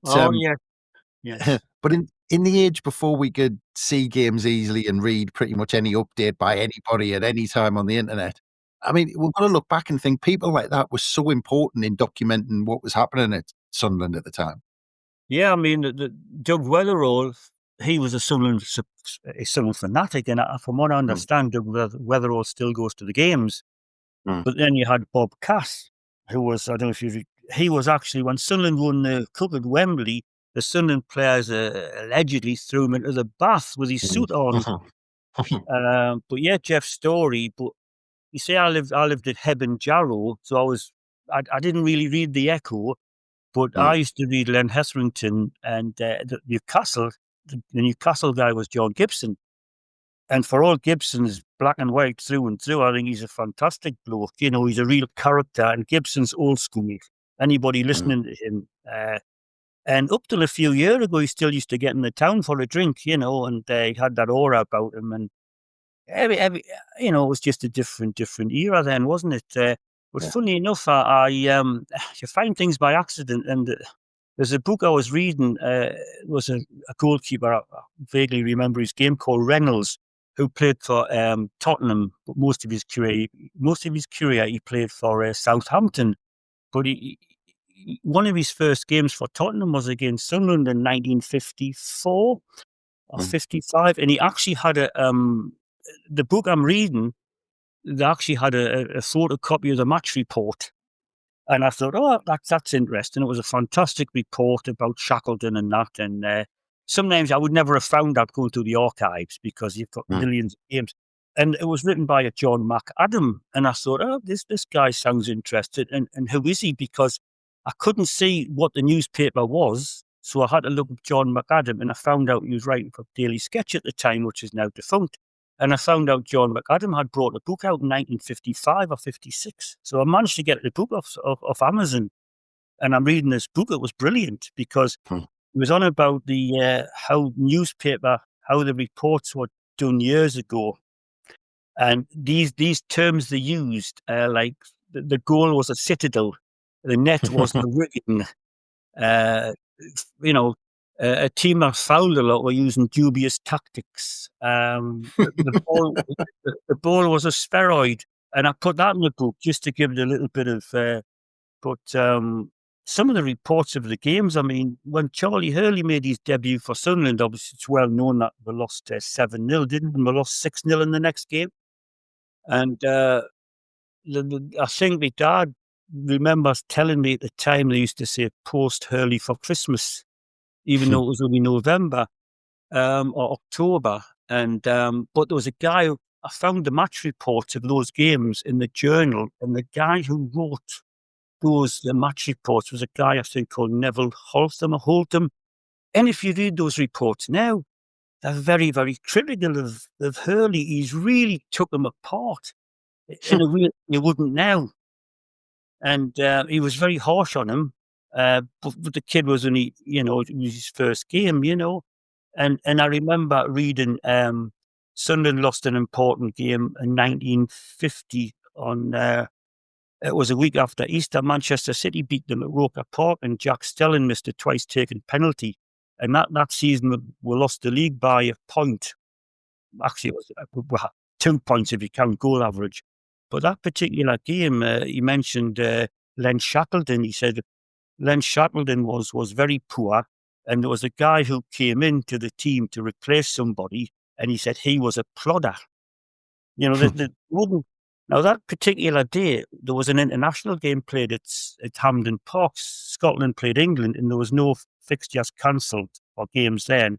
yes. But in the age before we could see games easily and read pretty much any update by anybody at any time on the internet, I mean, we've got to look back and think people like that were so important in documenting what was happening at Sunderland at the time. Yeah, I mean, the Doug Weatherall, he was a Sunderland fanatic, and from what I understand, Doug Weatherall still goes to the games. But then you had Bob Cass, who was, I don't know if he was actually, when Sunderland won the cup at Wembley, the Sunderland players allegedly threw him into the bath with his suit on. But yeah, Jeff Story. But you see, I lived at Heb Jarrow, so I didn't really read the Echo, but I used to read Len Hetherington, and the Newcastle guy was John Gibson. And for all Gibson's black and white through and through, I think he's a fantastic bloke. He's a real character, and Gibson's old school. Anybody listening to him, and up till a few years ago, he still used to get in the town for a drink, and he had that aura about him. And it was just a different era then, wasn't it? But Yeah. funny enough, you find things by accident. And there's a book I was reading. It was a goalkeeper. I vaguely remember his game, called Reynolds, who played for Tottenham. But most of his career, he played for Southampton. But one of his first games for Tottenham was against Sunderland in 1954 or 55, and he actually had the book I'm reading. They actually had a photocopy of the match report. And I thought, oh, that's interesting. It was a fantastic report about Shackleton and that. And sometimes I would never have found that going through the archives, because you've got millions of games. And it was written by a John McAdam. And I thought, oh, this guy sounds interested. And who is he? Because I couldn't see what the newspaper was. So I had to look up John McAdam, and I found out he was writing for Daily Sketch at the time, which is now defunct. And I found out John McAdam had brought a book out in 1955 or 56. So I managed to get the book off Amazon. And I'm reading this book. It was brilliant, because it was on about how the reports were done years ago. And these terms they used, like the goal was a citadel, the net was the rigging, a team that fouled a lot were using dubious tactics. The ball was a spheroid, and I put that in the book just to give it a little bit of. But some of the reports of the games, I mean, when Charlie Hurley made his debut for Sunderland, obviously it's well known that we lost 7-0, didn't we? We lost 6-0 in the next game. And I think my dad remembers telling me at the time they used to say post Hurley for Christmas, even though it was only November or October. And but there was a guy I found the match reports of those games in the journal, and the guy who wrote the match reports was a guy I think called Neville Holtham. And if you read those reports now, they're very, very critical of Hurley. He's really took them apart in a way you wouldn't now. And he was very harsh on him. But the kid was only, it was his first game, And I remember reading Sunderland lost an important game in 1950 on... it was a week after Easter. Manchester City beat them at Roker Park, and Jack Stelling missed a twice-taken penalty. And that season, we lost the league by a point. Actually, it was 2 points if you count goal average. But that particular game, he mentioned Len Shackleton. He said Len Shackleton was very poor, and there was a guy who came into the team to replace somebody, and he said he was a plodder. Now, that particular day, there was an international game played at Hampden Park. Scotland played England, and there was no fixtures cancelled or games then.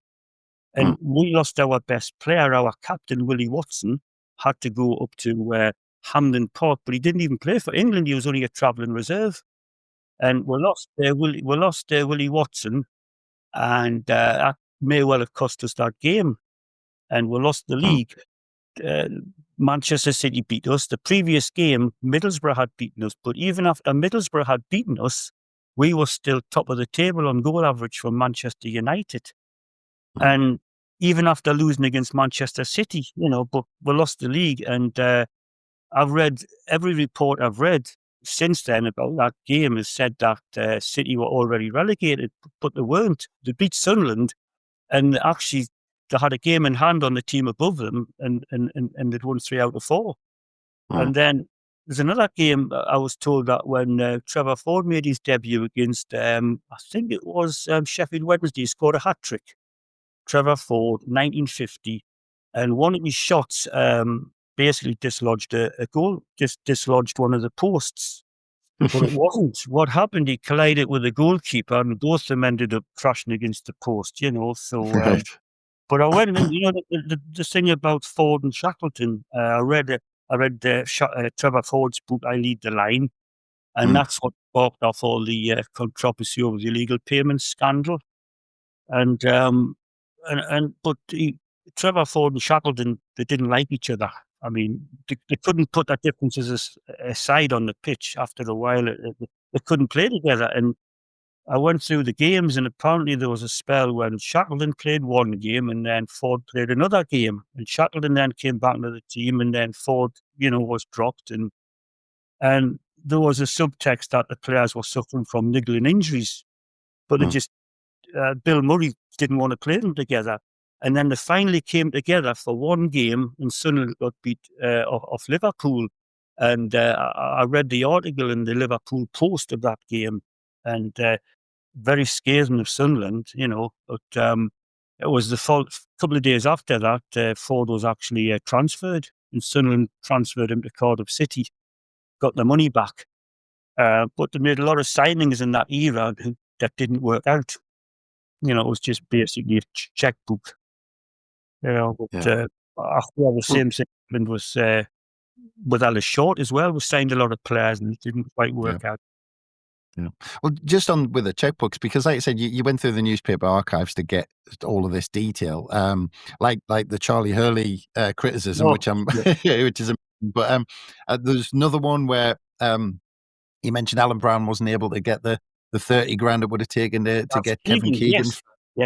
And we lost our best player, our captain, Willie Watson, had to go up to Hampden Park, but he didn't even play for England. He was only a travelling reserve. And we lost Willie Watson, and that may well have cost us that game. And we lost the league. Manchester City beat us. The previous game, Middlesbrough had beaten us, but even after Middlesbrough had beaten us, we were still top of the table on goal average for Manchester United. And even after losing against Manchester City, but we lost the league. And I've read every report I've read since then about that game has said that City were already relegated, but they weren't. They beat Sunderland, and actually they had a game in hand on the team above them, and they'd won 3 out of 4. And then there's another game I was told that when Trevor Ford made his debut against, I think it was Sheffield Wednesday, he scored a hat-trick. Trevor Ford, 1950, and one of his shots basically dislodged a goal, just dislodged one of the posts. But it wasn't. What happened, he collided with the goalkeeper, and both of them ended up crashing against the post, so... Right. But I went, the thing about Ford and Shackleton, I read Trevor Ford's book, I Lead the Line, and that's what sparked off all the controversy over the illegal payments scandal. And Trevor Ford and Shackleton, they didn't like each other. I mean, they couldn't put their differences aside on the pitch. After a while, they couldn't play together. And I went through the games, and apparently there was a spell when Shackleton played one game and then Ford played another game. And Shackleton then came back into the team, and then Ford, was dropped. And there was a subtext that the players were suffering from niggling injuries, but they just Bill Murray didn't want to play them together. And then they finally came together for one game, and Sunderland got beat off Liverpool. And I read the article in the Liverpool Post of that game, and very scathing of Sunderland, But it was the fault. A couple of days after that, Ford was actually transferred, and Sunderland transferred him to Cardiff City, got the money back. But they made a lot of signings in that era that didn't work out. It was just basically a checkbook. But I feel the same thing happened with Alice Short as well. We signed a lot of players and it didn't quite work out. Yeah. Well, just on with the checkbooks, because like I said, you went through the newspaper archives to get all of this detail, like the Charlie Hurley criticism, which is, but there's another one where you mentioned Alan Brown wasn't able to get the 30 grand it would have taken to get Kevin Keegan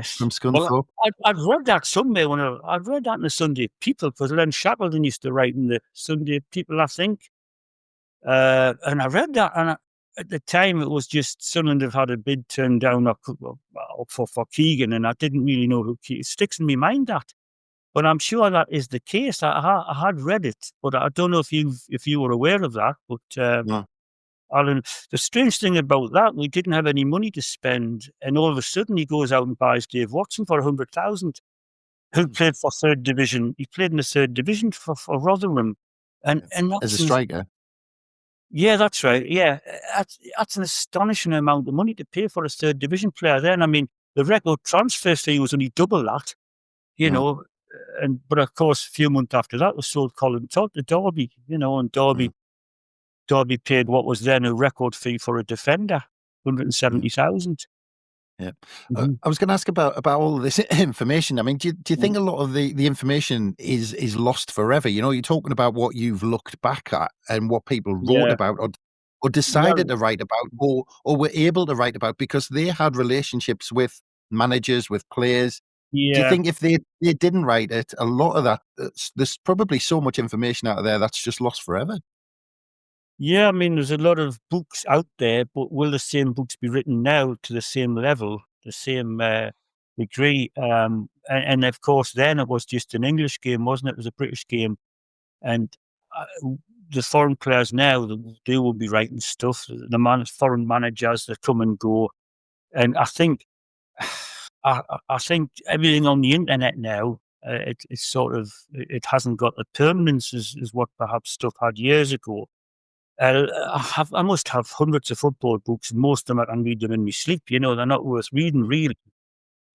from Scunthorpe. Well, I'd read that somewhere I'd read that in the Sunday People, because Len Shackleton used to write in the Sunday People, I think. And I read that, and at the time it was just Sunderland have had a bid turned down for Keegan, and I didn't really know who Keegan. It sticks in my mind that. But I'm sure that is the case. I had read it, but I don't know if you were aware of that. But Alan, the strange thing about that, we didn't have any money to spend, and all of a sudden he goes out and buys Dave Watson for 100,000, who played for third division. He played in the third division for Rotherham, and as a striker. Yeah, that's right. Yeah, that's an astonishing amount of money to pay for a third division player. Then, I mean, the record transfer fee was only double that, but of course, a few months after that, we sold Colin Todd to Derby, and Derby paid what was then a record fee for a defender, 170,000. Yeah. I was going to ask about all of this information. I mean, do you think a lot of the information is lost forever? You're talking about what you've looked back at and what people wrote about or decided to write about or were able to write about because they had relationships with managers, with players. Yeah. Do you think if they didn't write it, a lot of that, there's probably so much information out there that's just lost forever? Yeah, I mean, there's a lot of books out there, but will the same books be written now to the same level, the same degree? And of course, then it was just an English game, wasn't it? It was a British game. And the foreign players now, they will be writing stuff. The foreign managers that come and go. And I think everything on the internet now, it's sort of, it hasn't got the permanence as what perhaps stuff had years ago. I must have hundreds of football books, and most of them I can read them in my sleep. They're not worth reading, really.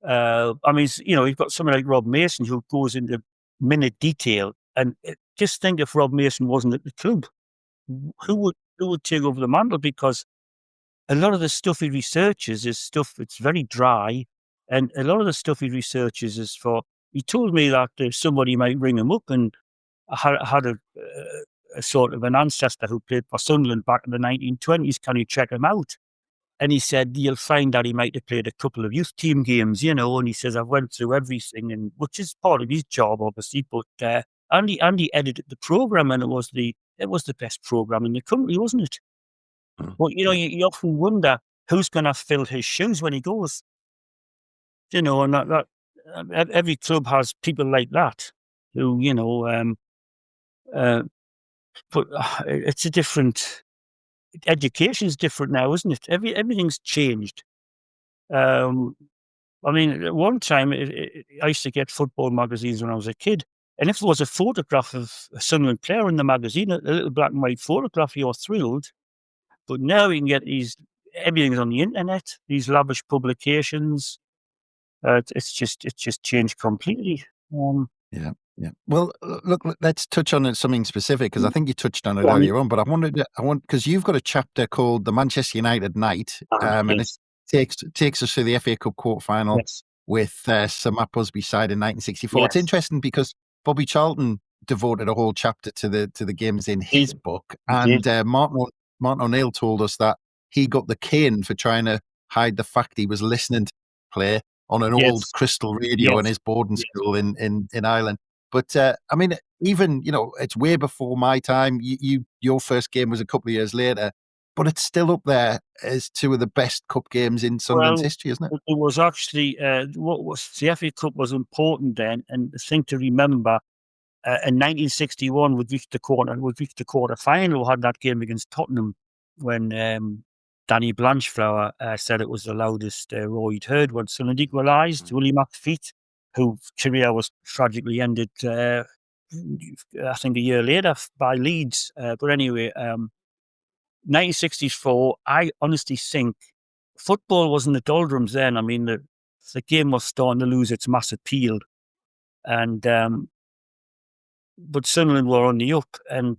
I mean, you've got someone like Rob Mason who goes into minute detail, and just think if Rob Mason wasn't at the club, who would take over the mantle? Because a lot of the stuff he researches is stuff that's very dry, and a lot of the stuff he researches is for. He told me that somebody might ring him up, and I had a sort of an ancestor who played for Sunderland back in the 1920s. Can you check him out? And he said, you'll find that he might have played a couple of youth team games, and he says, I've went through everything, and which is part of his job, obviously, but Andy edited the programme, and it was the best programme in the country, wasn't it? But, you often wonder who's going to fill his shoes when he goes. And that every club has people like that who, but it's a different. Education's different now, isn't it? Everything's changed. I mean, at one time I used to get football magazines when I was a kid, and if there was a photograph of a Sunderland player in the magazine, a little black and white photograph, you're thrilled. But now you can get everything's on the internet. These lavish publications. It's just changed completely. Yeah. Well, look, let's touch on something specific because I think you touched on it earlier on. But I want because you've got a chapter called "The Manchester United Night," and it takes us through the FA Cup quarter-final with Sir Matt Busby's side in 1964. Yes. It's interesting because Bobby Charlton devoted a whole chapter to the games in his book, and Martin O'Neill told us that he got the cane for trying to hide the fact he was listening to play on an old Yes. crystal radio in his boarding school in Ireland. But I mean, even, it's way before my time. Your first game was a couple of years later, but it's still up there as two of the best cup games in Sunderland's history, isn't it? It was actually what was the FA Cup was important then, and the thing to remember. In 1961, we'd reached the quarter final. We had that game against Tottenham when Danny Blanchflower said it was the loudest roar he'd heard when Sunderland equalised. Willie McFeet, whose career was tragically ended, I think a year later by Leeds. But anyway, 1964, I honestly think football was in the doldrums then. I mean, the game was starting to lose its mass appeal. And but Sunderland were on the up, and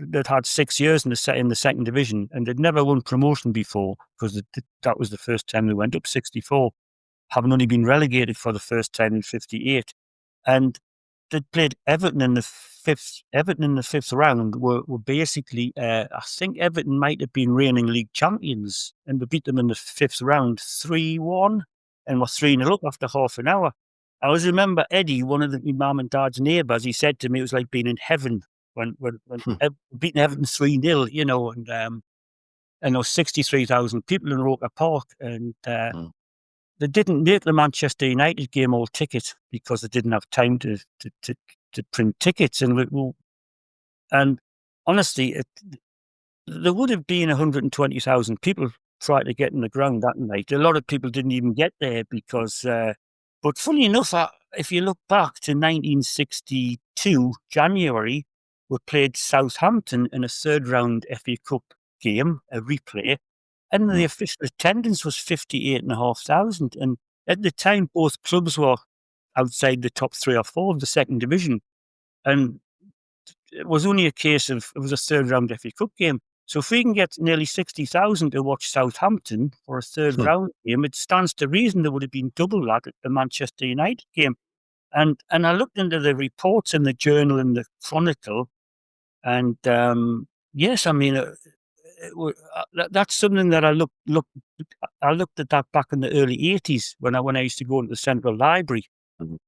they'd had 6 years in the second division, and they'd never won promotion before because that was the first time they went up. 64, having only been relegated for the first time in 58, and they'd played Everton in the fifth. Everton in the fifth round were basically, I think Everton might have been reigning league champions, and we beat them in the fifth round 3-1, and were 3-0 up after half an hour. I always remember Eddie, one of my mum and dad's neighbours, he said to me it was like being in heaven when beating Everton 3-0, and there was 63,000 people in Roker Park, and they didn't make the Manchester United game all ticket because they didn't have time to print tickets, and honestly, there would have been 120,000 people trying to get in the ground that night. A lot of people didn't even get there because. But funny enough, if you look back to 1962, January, we played Southampton in a third round FA Cup game, a replay, and the official attendance was 58,500. And at the time, both clubs were outside the top 3 or 4 of the second division. And it was only a case of, it was a third round FA Cup game. So if we can get nearly 60,000 to watch Southampton for a third round game, it stands to reason there would have been double that at the Manchester United game. And I looked into the reports in the Journal and the Chronicle, and yes, I mean, that's something that I looked at that back in the early 80s when I used to go into the Central Library.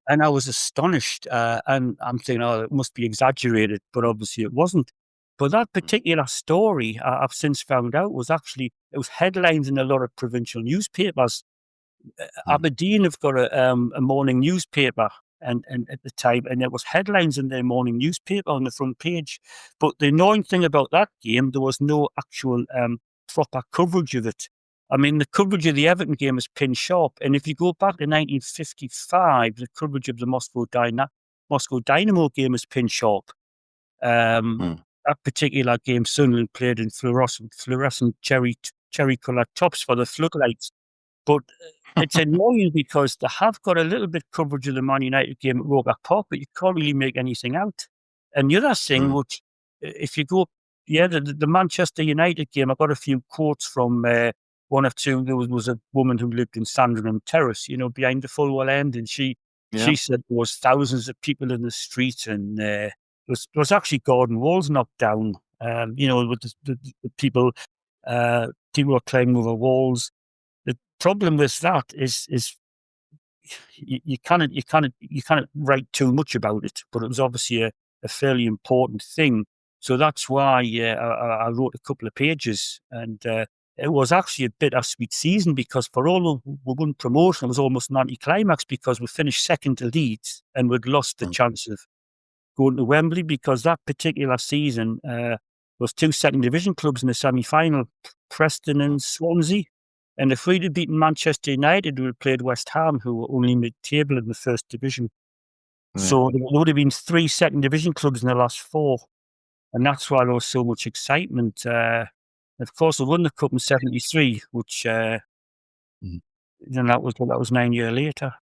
And I was astonished, and I'm thinking, oh, it must be exaggerated, but obviously it wasn't. But that particular story, I've since found out, it was headlines in a lot of provincial newspapers. Aberdeen have got a morning newspaper, and at the time, and there was headlines in their morning newspaper on the front page. But the annoying thing about that game, there was no actual proper coverage of it. I mean, the coverage of the Everton game is pin sharp, and if you go back to 1955, the coverage of the Moscow Dynamo game is pin sharp. That particular game, Sunderland played in fluorescent cherry-coloured tops for the floodlights. But it's annoying because they have got a little bit coverage of the Man United game at Roker Park, but you can't really make anything out. And the other thing, which if you go, the Manchester United game, I got a few quotes from one or two. There was a woman who lived in Sunderland Terrace, behind the Fulwell end, and she said there was thousands of people in the street, and there was actually garden walls knocked down. With the people were climbing over walls. The problem with that is you can't write too much about it, but it was obviously a fairly important thing. So that's why I wrote a couple of pages, and it was actually a bittersweet season because for all we won promotion, it was almost an anticlimax because we finished second to Leeds and we'd lost the chance of going to Wembley because that particular season was 2 second division clubs in the semi-final, Preston and Swansea. And if we'd have beaten Manchester United, we would have played West Ham, who were only mid-table in the first division. So there would have been 3 second division clubs in the last 4. And that's why there was so much excitement. Of course, we won the cup in 73, which that was 9 years later.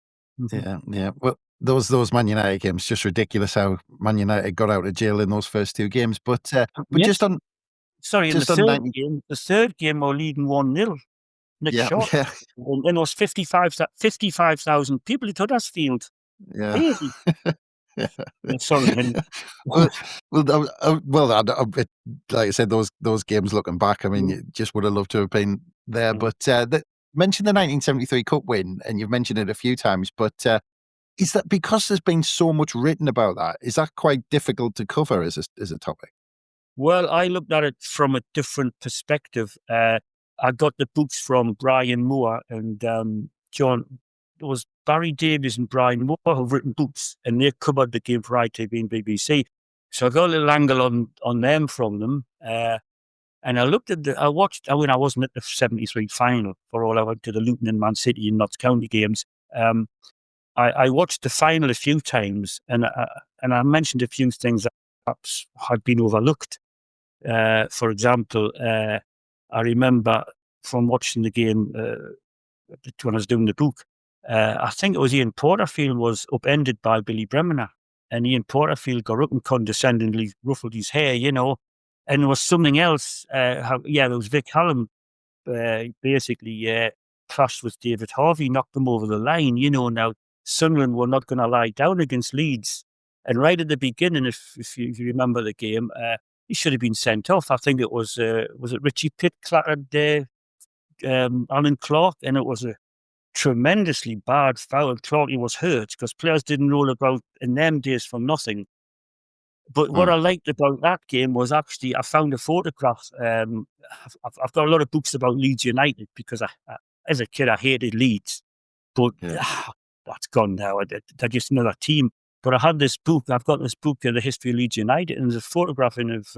Yeah. Well, those Man United games, just ridiculous how Man United got out of jail in those first 2 games. But just on... Sorry, in the third game, we were leading 1-0. Shot. Yeah. And there was 55,000 people at Huddersfield. Yeah. Sorry. Well, like I said, those games looking back, I mean, you just would have loved to have been there. But mentioned the 1973 Cup win, and you've mentioned it a few times, but is that because there's been so much written about that? Is that quite difficult to cover as a topic? Well, I looked at it from a different perspective. I got the books from Brian Moore and John. It was Barry Davies and Brian Moore who've written books, and they covered the game for ITV and BBC. So I got a little angle on them from them. And I looked at I wasn't at the 73 final for all I went to the Luton and Man City and Notts County games. I watched the final a few times, and I mentioned a few things that perhaps had been overlooked. For example, I remember from watching the game when I was doing the book, I think it was Ian Porterfield was upended by Billy Bremner, and Ian Porterfield got up and condescendingly ruffled his hair, and there was something else. There was Vic Hallam basically clashed with David Harvey, knocked them over the line. Now Sunderland were not going to lie down against Leeds, and right at the beginning, if you remember the game, he should have been sent off. I think it was it Richie Pitt clattered Alan Clark, and it was a tremendously bad foul. Clarkey was hurt because players didn't roll about in them days for nothing. But what I liked about that game was actually I found a photograph. I've got a lot of books about Leeds United because I as a kid I hated Leeds, but that's gone now. They're just another team. But I had this book. I've got this book, The History of Leeds United, and there's a photograph of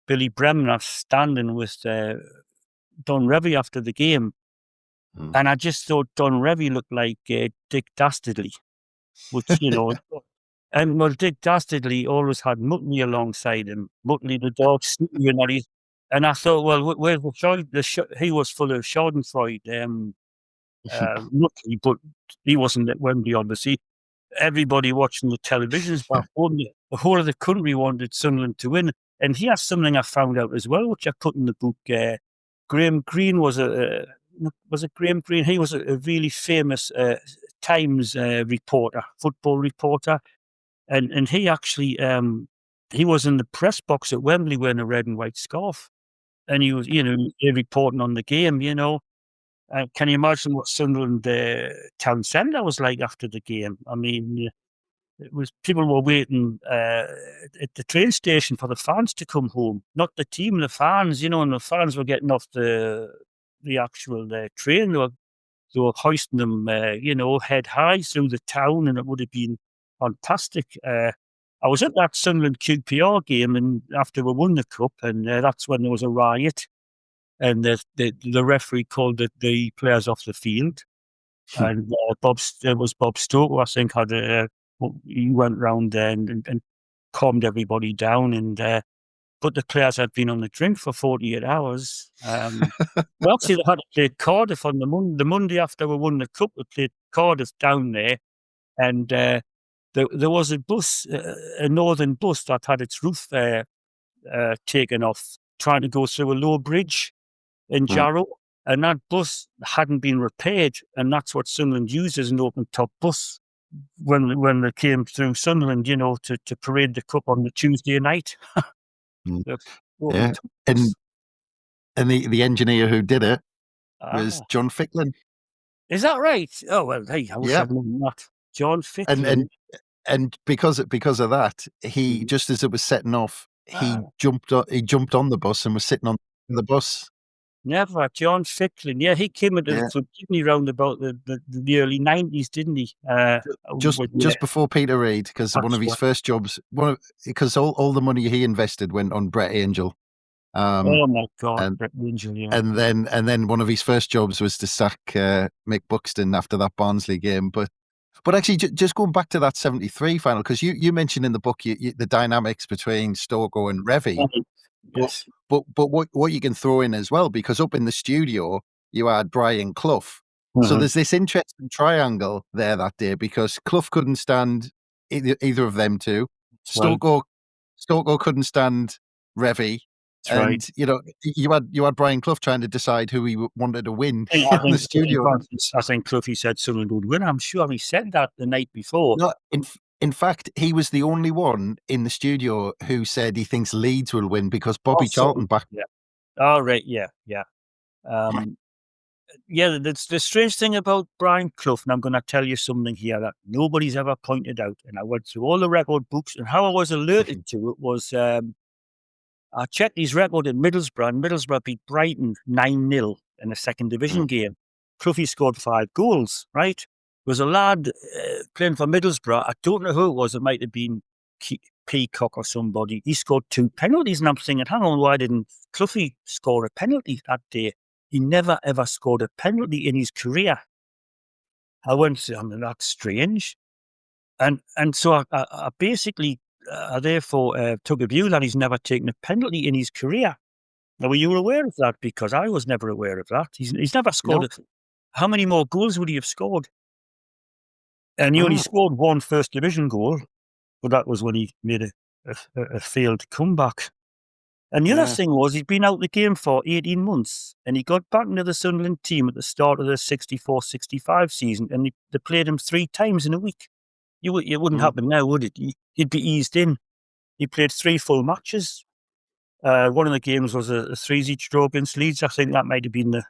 Billy Bremner standing with Don Revie after the game. And I just thought Don Revie looked like Dick Dastardly, which, and Dick Dastardly always had Muttley alongside him. Muttley, the dog, and I thought, well, where's he was full of Schadenfreude, Muttley, but he wasn't at Wembley, obviously. Everybody watching the televisions back home, the whole of the country wanted Sunderland to win. And here's something I found out as well, which I put in the book. Graham Greene was it Graham Greene? He was a really famous Times reporter, football reporter. And he actually, he was in the press box at Wembley wearing a red and white scarf. And he was, reporting on the game, Can you imagine what Sunderland town centre was like after the game? I mean, it was people were waiting at the train station for the fans to come home, not the team, the fans, and the fans were getting off the actual train. They were hoisting them, head high through the town, and it would have been fantastic. I was at that Sunderland QPR game, and after we won the cup, and that's when there was a riot. And the referee called the players off the field, and Bob Stoke, who I think he went round there and calmed everybody down. And but the players had been on the drink for 48 hours. Well, actually, they had to play Cardiff on the Monday after we won the cup. We played Cardiff down there, and there was a bus, a northern bus that had its roof taken off, trying to go through a low bridge in Jarrow, and that bus hadn't been repaired, and that's what Sunderland used as an open-top bus when they came through Sunderland, to parade the cup on the Tuesday night. Yeah, and the engineer who did it was John Ficklin. Is that right? Oh well, hey, I wish I'd known that. John Ficklin, and because of that, he just as it was setting off, he jumped on the bus and was sitting on the bus. Never, John Ficklin. Yeah, he came into the club, didn't he, round about the early 90s, didn't he? Just before Peter Reid, because one of his first jobs, because all the money he invested went on Brett Angel. Oh my God, Brett Angel, yeah. And then one of his first jobs was to sack Mick Buxton after that Barnsley game. But actually, just going back to that 73 final, because you mentioned in the book the dynamics between Stogo and Revie. Yes. But what you can throw in as well, because up in the studio you had Brian Clough. So there's this interesting triangle there that day, because Clough couldn't stand either of them two. Stogo couldn't stand Revie. And you had Brian Clough trying to decide who he wanted to win in the studio. I think Clough, he said Sunderland would win. I'm sure he said that the night before. No, in fact, he was the only one in the studio who said he thinks Leeds will win, because Bobby Charlton back. Yeah. All right. Yeah. Yeah, that's the strange thing about Brian Clough, and I'm going to tell you something here that nobody's ever pointed out. And I went through all the record books, and how I was alerted to it was I checked his record in Middlesbrough, and Middlesbrough beat Brighton 9-0 in a second division game. Cloughy scored 5 goals, right? There was a lad playing for Middlesbrough. I don't know who it was. It might have been Peacock or somebody. He scored 2 penalties, and I'm thinking, hang on, why didn't Cloughy score a penalty that day? He never, ever scored a penalty in his career. I went, I mean, that's strange. And so I basically, therefore, took a view that he's never taken a penalty in his career. Now, were you aware of that? Because I was never aware of that. He's never scored. How many more goals would he have scored? And he only scored 1 first division goal, but that was when he made a failed comeback. And the other thing was he'd been out the game for 18 months, and he got back into the Sunderland team at the start of the 64-65 season, and they played him 3 times in a week. It wouldn't happen now, would it? He'd be eased in. He played 3 full matches. One of the games was a 3-each draw against Leeds. I think that might have been the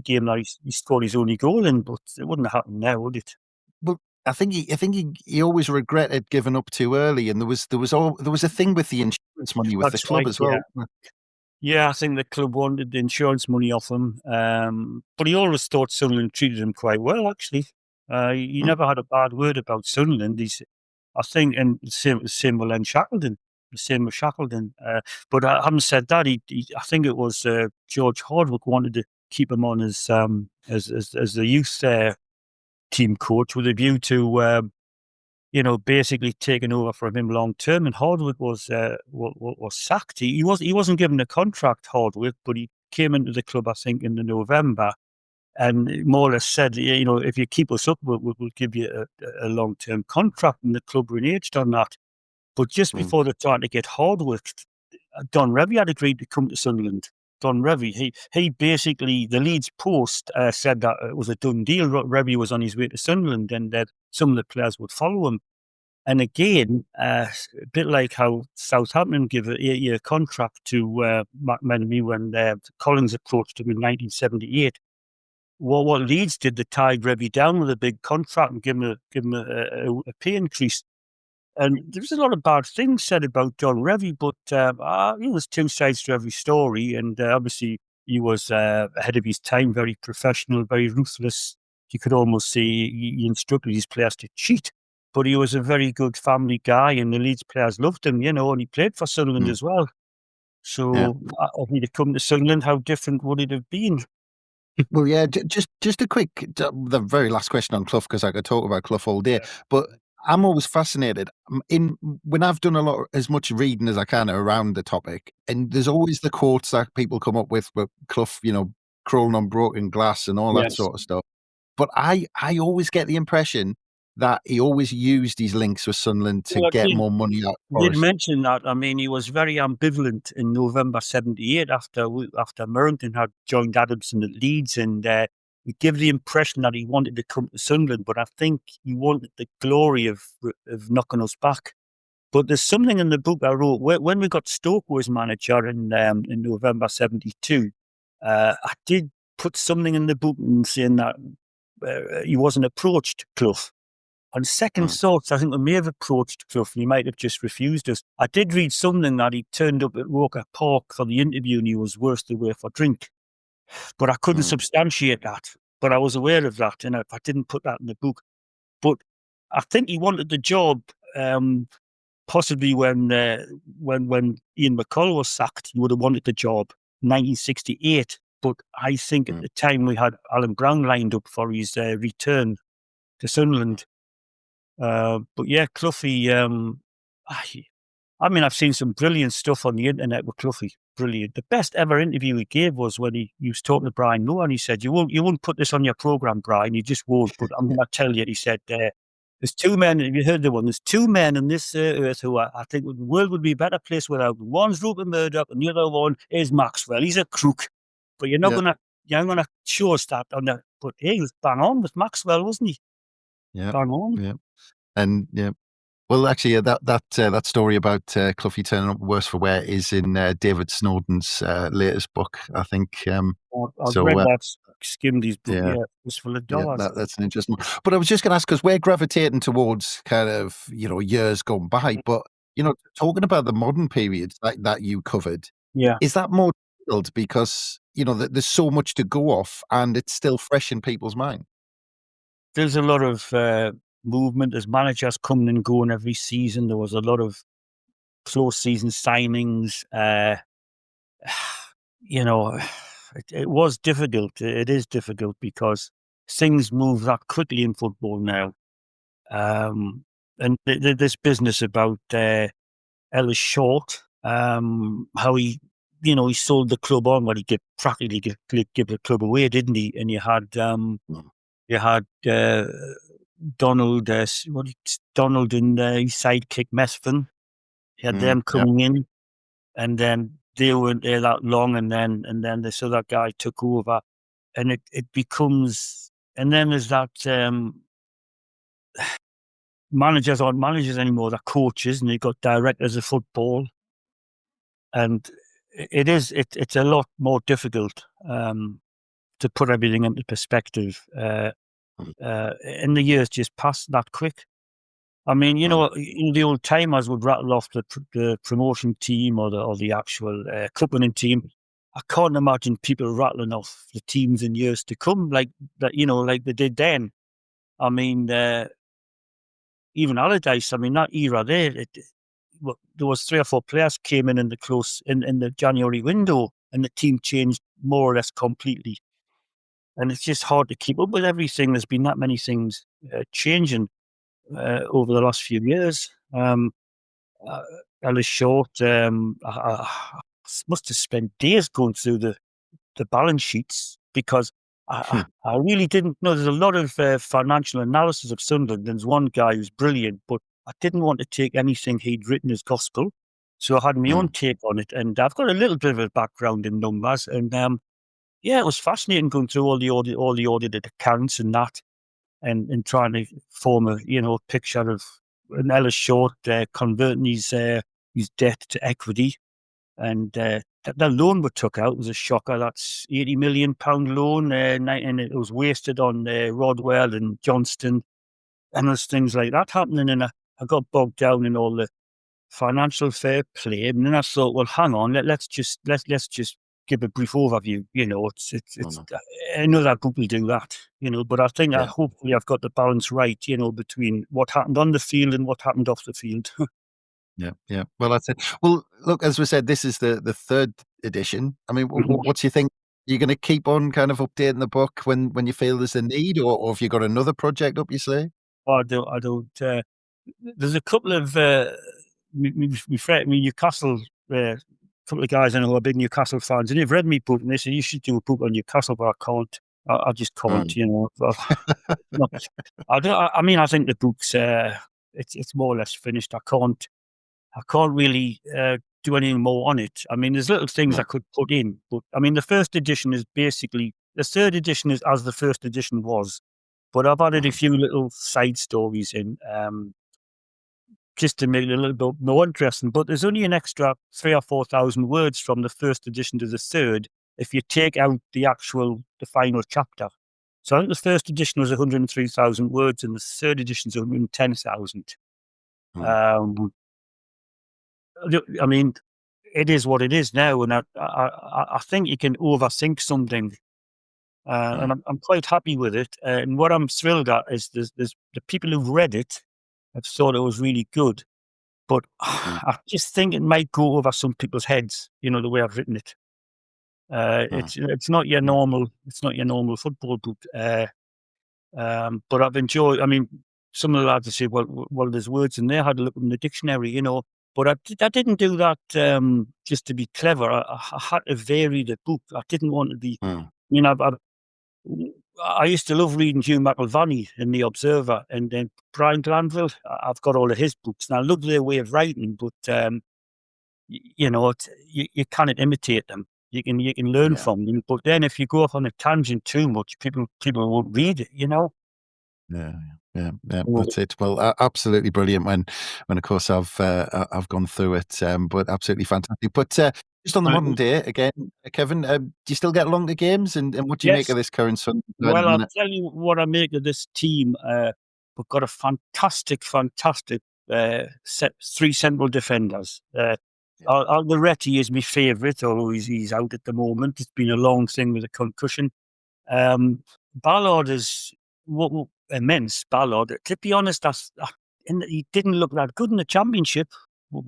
game that he scored his only goal in, but it wouldn't have happened now, would it? Well, I think he always regretted giving up too early, and there was a thing with the insurance money with the club as well. Yeah, I think the club wanted the insurance money off him, but he always thought Sunderland treated him quite well. Actually, he never had a bad word about Sunderland. I think, and the same with Len Shackleton. The same with Shackleton. But having said that, I think it was George Hardwick wanted to keep him on as the youth team coach with a view to basically taking over from him long term. And Hardwick was sacked. He wasn't given a contract, Hardwick, but he came into the club, I think, in the November, and more or less said, if you keep us up, we'll give you a long term contract. And the club reneged on that. But just before they tried to get Hardwick, Don Revie had agreed to come to Sunderland. Don Revie, he basically, the Leeds Post said that it was a done deal. Revie was on his way to Sunderland, and that some of the players would follow him. And again, a bit like how Southampton gave an 8-year contract to McMenemy when Collins approached him in 1978. What Leeds did, they tied Revie down with a big contract and give him a pay increase. And there's a lot of bad things said about Don Revie, but there's 2 sides to every story. And obviously, he was ahead of his time, very professional, very ruthless. You could almost say he instructed his players to cheat. But he was a very good family guy, and the Leeds players loved him, and he played for Sunderland as well. So if he'd have come to Sunderland, how different would it have been? Well, yeah, just a quick, the very last question on Clough, because I could talk about Clough all day, but I'm always fascinated when I've done as much reading as I can around the topic, and there's always the quotes that people come up with Clough, crawling on broken glass and all that sort of stuff. But I always get the impression that he always used his links with Sunderland to get more money out. You did mention that. I mean, he was very ambivalent in November 78 after Merrington had joined Adamson at Leeds, and he gave the impression that he wanted to come to Sunderland, but I think he wanted the glory of knocking us back. But there's something in the book I wrote when we got Stoke as manager in November 72. I did put something in the book and saying that he wasn't approached Clough. On second thoughts, I think we may have approached Clough and he might have just refused us. I did read something that he turned up at Roker Park for the interview and he was worse the way for drink. But I couldn't substantiate that. But I was aware of that, and I didn't put that in the book. But I think he wanted the job, possibly when Ian McCall was sacked, he would have wanted the job, 1968. But I think at the time we had Alan Brown lined up for his return to Sunderland. But yeah, Cloughy, I've seen some brilliant stuff on the internet with Cloughy. Brilliant. The best ever interview he gave was when he was talking to Brian Moore, and he said, you won't put this on your programme, Brian, you just won't, but I'm going to tell you, he said, there's 2 men, have you heard the one? There's 2 men on this earth who I think the world would be a better place without them. One's Rupert Murdoch, and the other one is Maxwell. He's a crook. But you're not going to show us that on the, but he was bang on with Maxwell, wasn't he? Yeah. Bang on. Yeah. And Well, actually, that story about Clough turning up worse for wear is in David Snowden's latest book, I think. I've So, read that, skimmed his book. yeah, Yeah, it's full of yeah, dollars. that's an interesting one. But I was just going to ask, because we're gravitating towards kind of, years gone by, but, talking about the modern periods that you covered, Yeah, is that more difficult because, there's so much to go off and it's still fresh in people's mind? there's a lot of movement. There's managers coming and going every season. There was a lot of close season signings. You know, it was difficult. It is difficult because things move that quickly in football now. And this business about Ellis Short, how he sold the club on, what he did practically give the club away, didn't he? And you had Donald, Donald and his sidekick Mesfin. He had them Yeah. coming in, and then they weren't there that long, and then this other guy took over, and it becomes, and then there's that managers aren't managers anymore; they're coaches, and they've got directors of football, and it's a lot more difficult to put everything into perspective. And the years just pass that quick. I mean, the old timers would rattle off the promotion team or the actual cup winning team. I can't imagine people rattling off the teams in years to come like that. Like they did then. I mean, even Allardyce. I mean, that era there. There was 3 or 4 players came in the January window, and the team changed more or less completely. And it's just hard to keep up with everything. There's been that many things changing over the last few years. Uh, Ellis Short, I must have spent days going through the balance sheets because I really didn't know. There's a lot of financial analysis of Sunderland. There's one guy who's brilliant, but I didn't want to take anything he'd written as gospel. So I had my own take on it. And I've got a little bit of a background in numbers. And it was fascinating going through all the audited accounts and that. And trying to form a picture of an Ellis Short converting his debt to equity, and that loan we took out was a shocker. That's £80 million loan, and it was wasted on Rodwell and Johnston, and there's things like that happening. And I got bogged down in all the financial fair play, and then I thought, well, hang on, let's just give a brief overview. It's I know that book will do that, but I think hopefully I've got the balance right, between what happened on the field and what happened off the field. Yeah. Well, that's it. Well, look, as we said, this is the 3rd edition. I mean, what do you think? You're going to keep on kind of updating the book when you feel there's a need, or have you got another project up your sleeve? I don't. There's a couple of Newcastle. Couple of guys I know who are big Newcastle fans, and they've read me book, and they say you should do a book on Newcastle, but I can't. I just can't. I mean, I think the book's it's more or less finished. I can't really do anything more on it. I mean, there's little things I could put in, but I mean, the 1st edition is basically the 3rd edition is as the 1st edition was, but I've added a few little side stories in. Just to make it a little bit more interesting, but there's only an extra 3,000 or 4,000 words from the 1st edition to the 3rd if you take out the final chapter. So I think the 1st edition was 103,000 words, and the 3rd edition is 110,000. I mean, it is what it is now, and I think you can overthink something, and I'm quite happy with it. And what I'm thrilled at is there's the people who've read it have thought it was really good. But I just think it might go over some people's heads, the way I've written it. It's not your normal football book. But I've enjoyed. I mean, some of the lads say, well, there's words in there. I had to look in the dictionary, But I didn't do that just to be clever. I had to vary the book. I didn't want to be. I mean, I used to love reading Hugh McIlvanney in The Observer, and then Brian Glanville. I've got all of his books, and I love their way of writing. But you cannot imitate them. You can learn from them. But then if you go off on a tangent too much, people won't read it. Yeah, that's it. Well, absolutely brilliant when of course I've gone through it, but absolutely fantastic. But just on the modern day again, Kevin, do you still get along to games, and what do you make Yes. of this current Sunderland at Well, the I'll minute? tell you what I make of this team. We've got a fantastic three central defenders. Alderete is my favourite, although he's out at the moment. It's been a long thing with a concussion. Ballard is immense. Ballard, to be honest, he didn't look that good in the Championship, but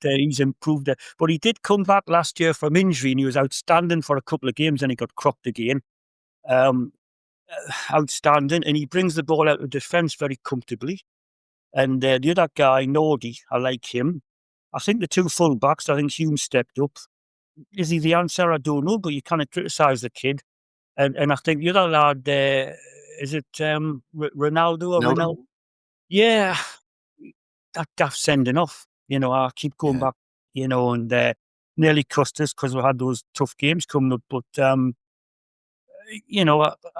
he's improved. But he did come back last year from injury, and he was outstanding for a couple of games, and he got cropped again. Outstanding, and he brings the ball out of defence very comfortably. And the other guy, Nordy, I like him. I think the two full backs, I think Hume stepped up. Is he the answer? I don't know, but you kind of criticise the kid. And I think the other lad, is it Ronaldo or Ronaldo? Ronaldo? Yeah, that daft sending off. I keep going back, and nearly cost us because we had those tough games coming up. But I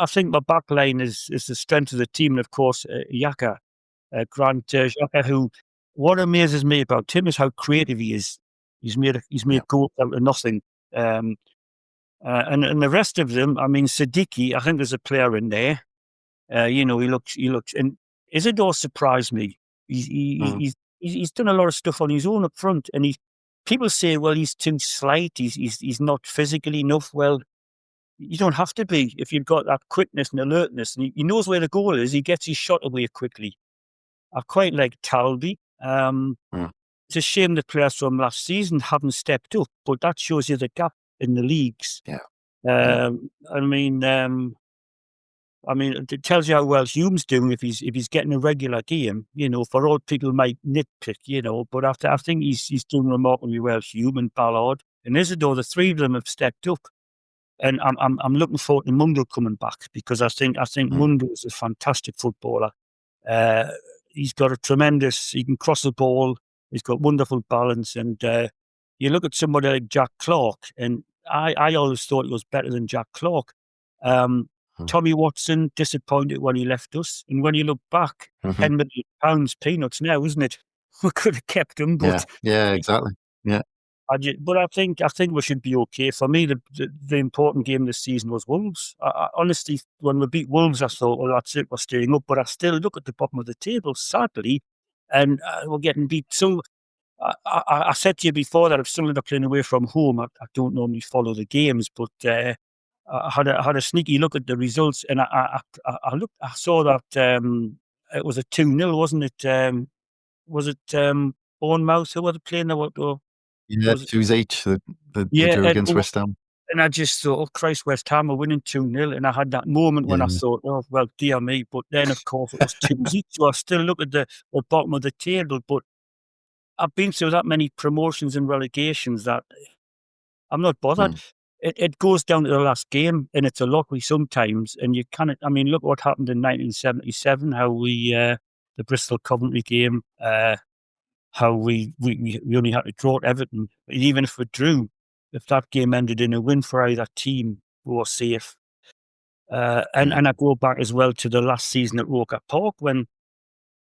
think my back line is the strength of the team, and of course, Xhaka, Grant Xhaka, who what amazes me about him is how creative he is. He's made goals out of nothing. And the rest of them, I mean, Siddiqui, I think there's a player in there. He looks, and Isidore surprised me. He's done a lot of stuff on his own up front, and people say, well, he's too slight. He's not physically enough. Well, you don't have to be if you've got that quickness and alertness, and he knows where the goal is. He gets his shot away quickly. I quite like Talby. It's a shame the players from last season haven't stepped up, but that shows you the gap in the leagues. I mean, it tells you how well Hume's doing if he's getting a regular game. For all people might nitpick, but I think he's doing remarkably well. Hume and Ballard and Isidore, the three of them have stepped up, and I'm looking forward to Mundle coming back, because I think Mundle is a fantastic footballer. He's got he can cross the ball. He's got wonderful balance, and you look at somebody like Jack Clark, and I always thought he was better than Jack Clark. Tommy Watson, disappointed when he left us, and when you look back, £10 million peanuts now, isn't it? We could have kept him, but yeah, exactly. Yeah. But I think we should be okay. For me, the important game this season was Wolves. I honestly, when we beat Wolves, I thought, well, that's it, we're staying up. But I still look at the bottom of the table, sadly, and we're getting beat. So I said to you before that if Sunderland are playing away from home, I don't normally follow the games, but I had a sneaky look at the results, and I saw that it was a 2-0, wasn't it? Was it Bournemouth who were playing? Yeah, 2 each. The drew against West Ham. And I just thought, oh, Christ, West Ham are winning 2-0. And I had that moment when I thought, oh, well, dear me. But then, of course, it was 2 each. So I still look at the bottom of the table. But I've been through that many promotions and relegations that I'm not bothered. It goes down to the last game, and it's a lottery sometimes. And you can't, look what happened in 1977, how the Bristol Coventry game, how we only had to draw at Everton. Even if we drew, if that game ended in a win for either team, we were safe. And I go back as well to the last season at Roker Park, when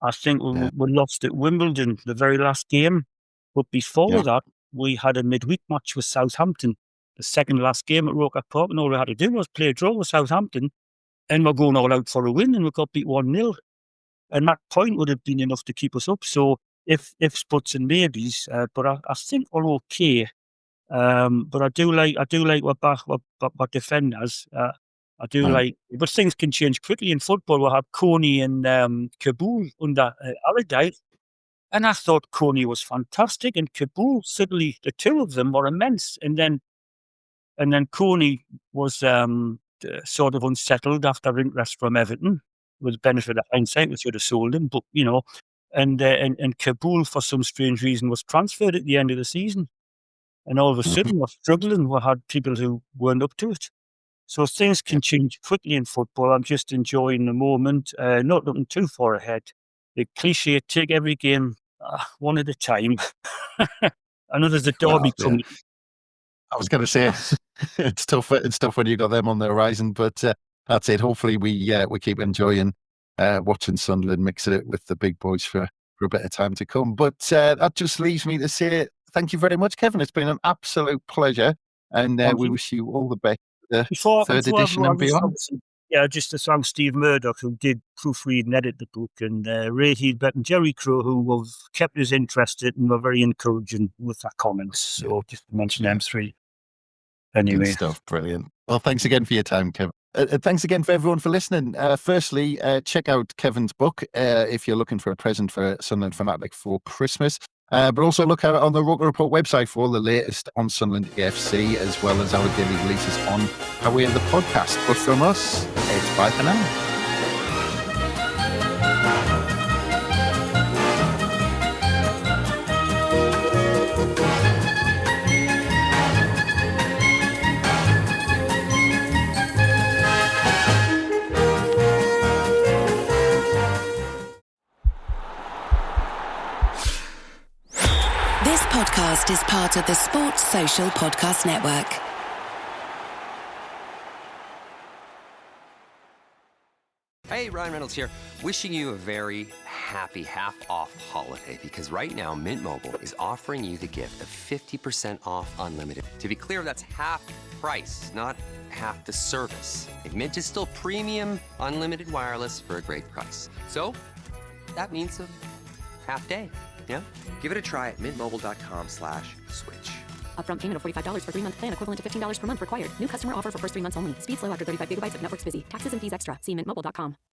I think we lost at Wimbledon, the very last game. But before that, we had a midweek match with Southampton, the second last game at Roker Park, and all we had to do was play a draw with Southampton, and we're going all out for a win, and we got beat 1-0. And that point would have been enough to keep us up. So if buts and maybes, but I think we're okay. But I do like our defenders. I do like, but things can change quickly in football. We'll have Coney and Kabul under Allardyce, and I thought Coney was fantastic, and Kabul, suddenly the two of them were immense, and then Coney was sort of unsettled after interest from Everton. With the benefit of hindsight, we should have sold him, but and Kabul, for some strange reason, was transferred at the end of the season. And all of a sudden, we're struggling. We had people who weren't up to it. So things can change quickly in football. I'm just enjoying the moment, not looking too far ahead. The cliche, take every game one at a time. I know there's a derby coming. I was going to say, it's tough when you got them on the horizon, but that's it. Hopefully we keep enjoying watching Sunderland mixing it with the big boys for a bit of time to come. But that just leaves me to say thank you very much, Kevin. It's been an absolute pleasure, and we wish you all the best for the third edition and beyond. Just to thank Steve Murdoch, who did proofread and edit the book, and Ray Heedbett and Jerry Crow, who have kept us interested and were very encouraging with their comments. So just to mention them three. Anyway. Good stuff. Brilliant. Well, thanks again for your time, Kevin. Thanks again for everyone for listening. Firstly, check out Kevin's book if you're looking for a present for Sunderland Fanatic for Christmas. But also look out on the Roker Report website for all the latest on Sunderland AFC, as well as our daily releases on How We Are the podcast. But from us, it's bye for now. This podcast is part of the Sports Social Podcast Network. Hey, Ryan Reynolds here. Wishing you a very happy half-off holiday, because right now Mint Mobile is offering you the gift of 50% off unlimited. To be clear, that's half price, not half the service. And Mint is still premium unlimited wireless for a great price. So that means a half day. Yeah? Give it a try at mintmobile.com/switch. Upfront payment of $45 for 3-month plan, equivalent to $15 per month required. New customer offer for first 3 months only. Speeds slow after 35 gigabytes if network's busy. Taxes and fees extra. See mintmobile.com.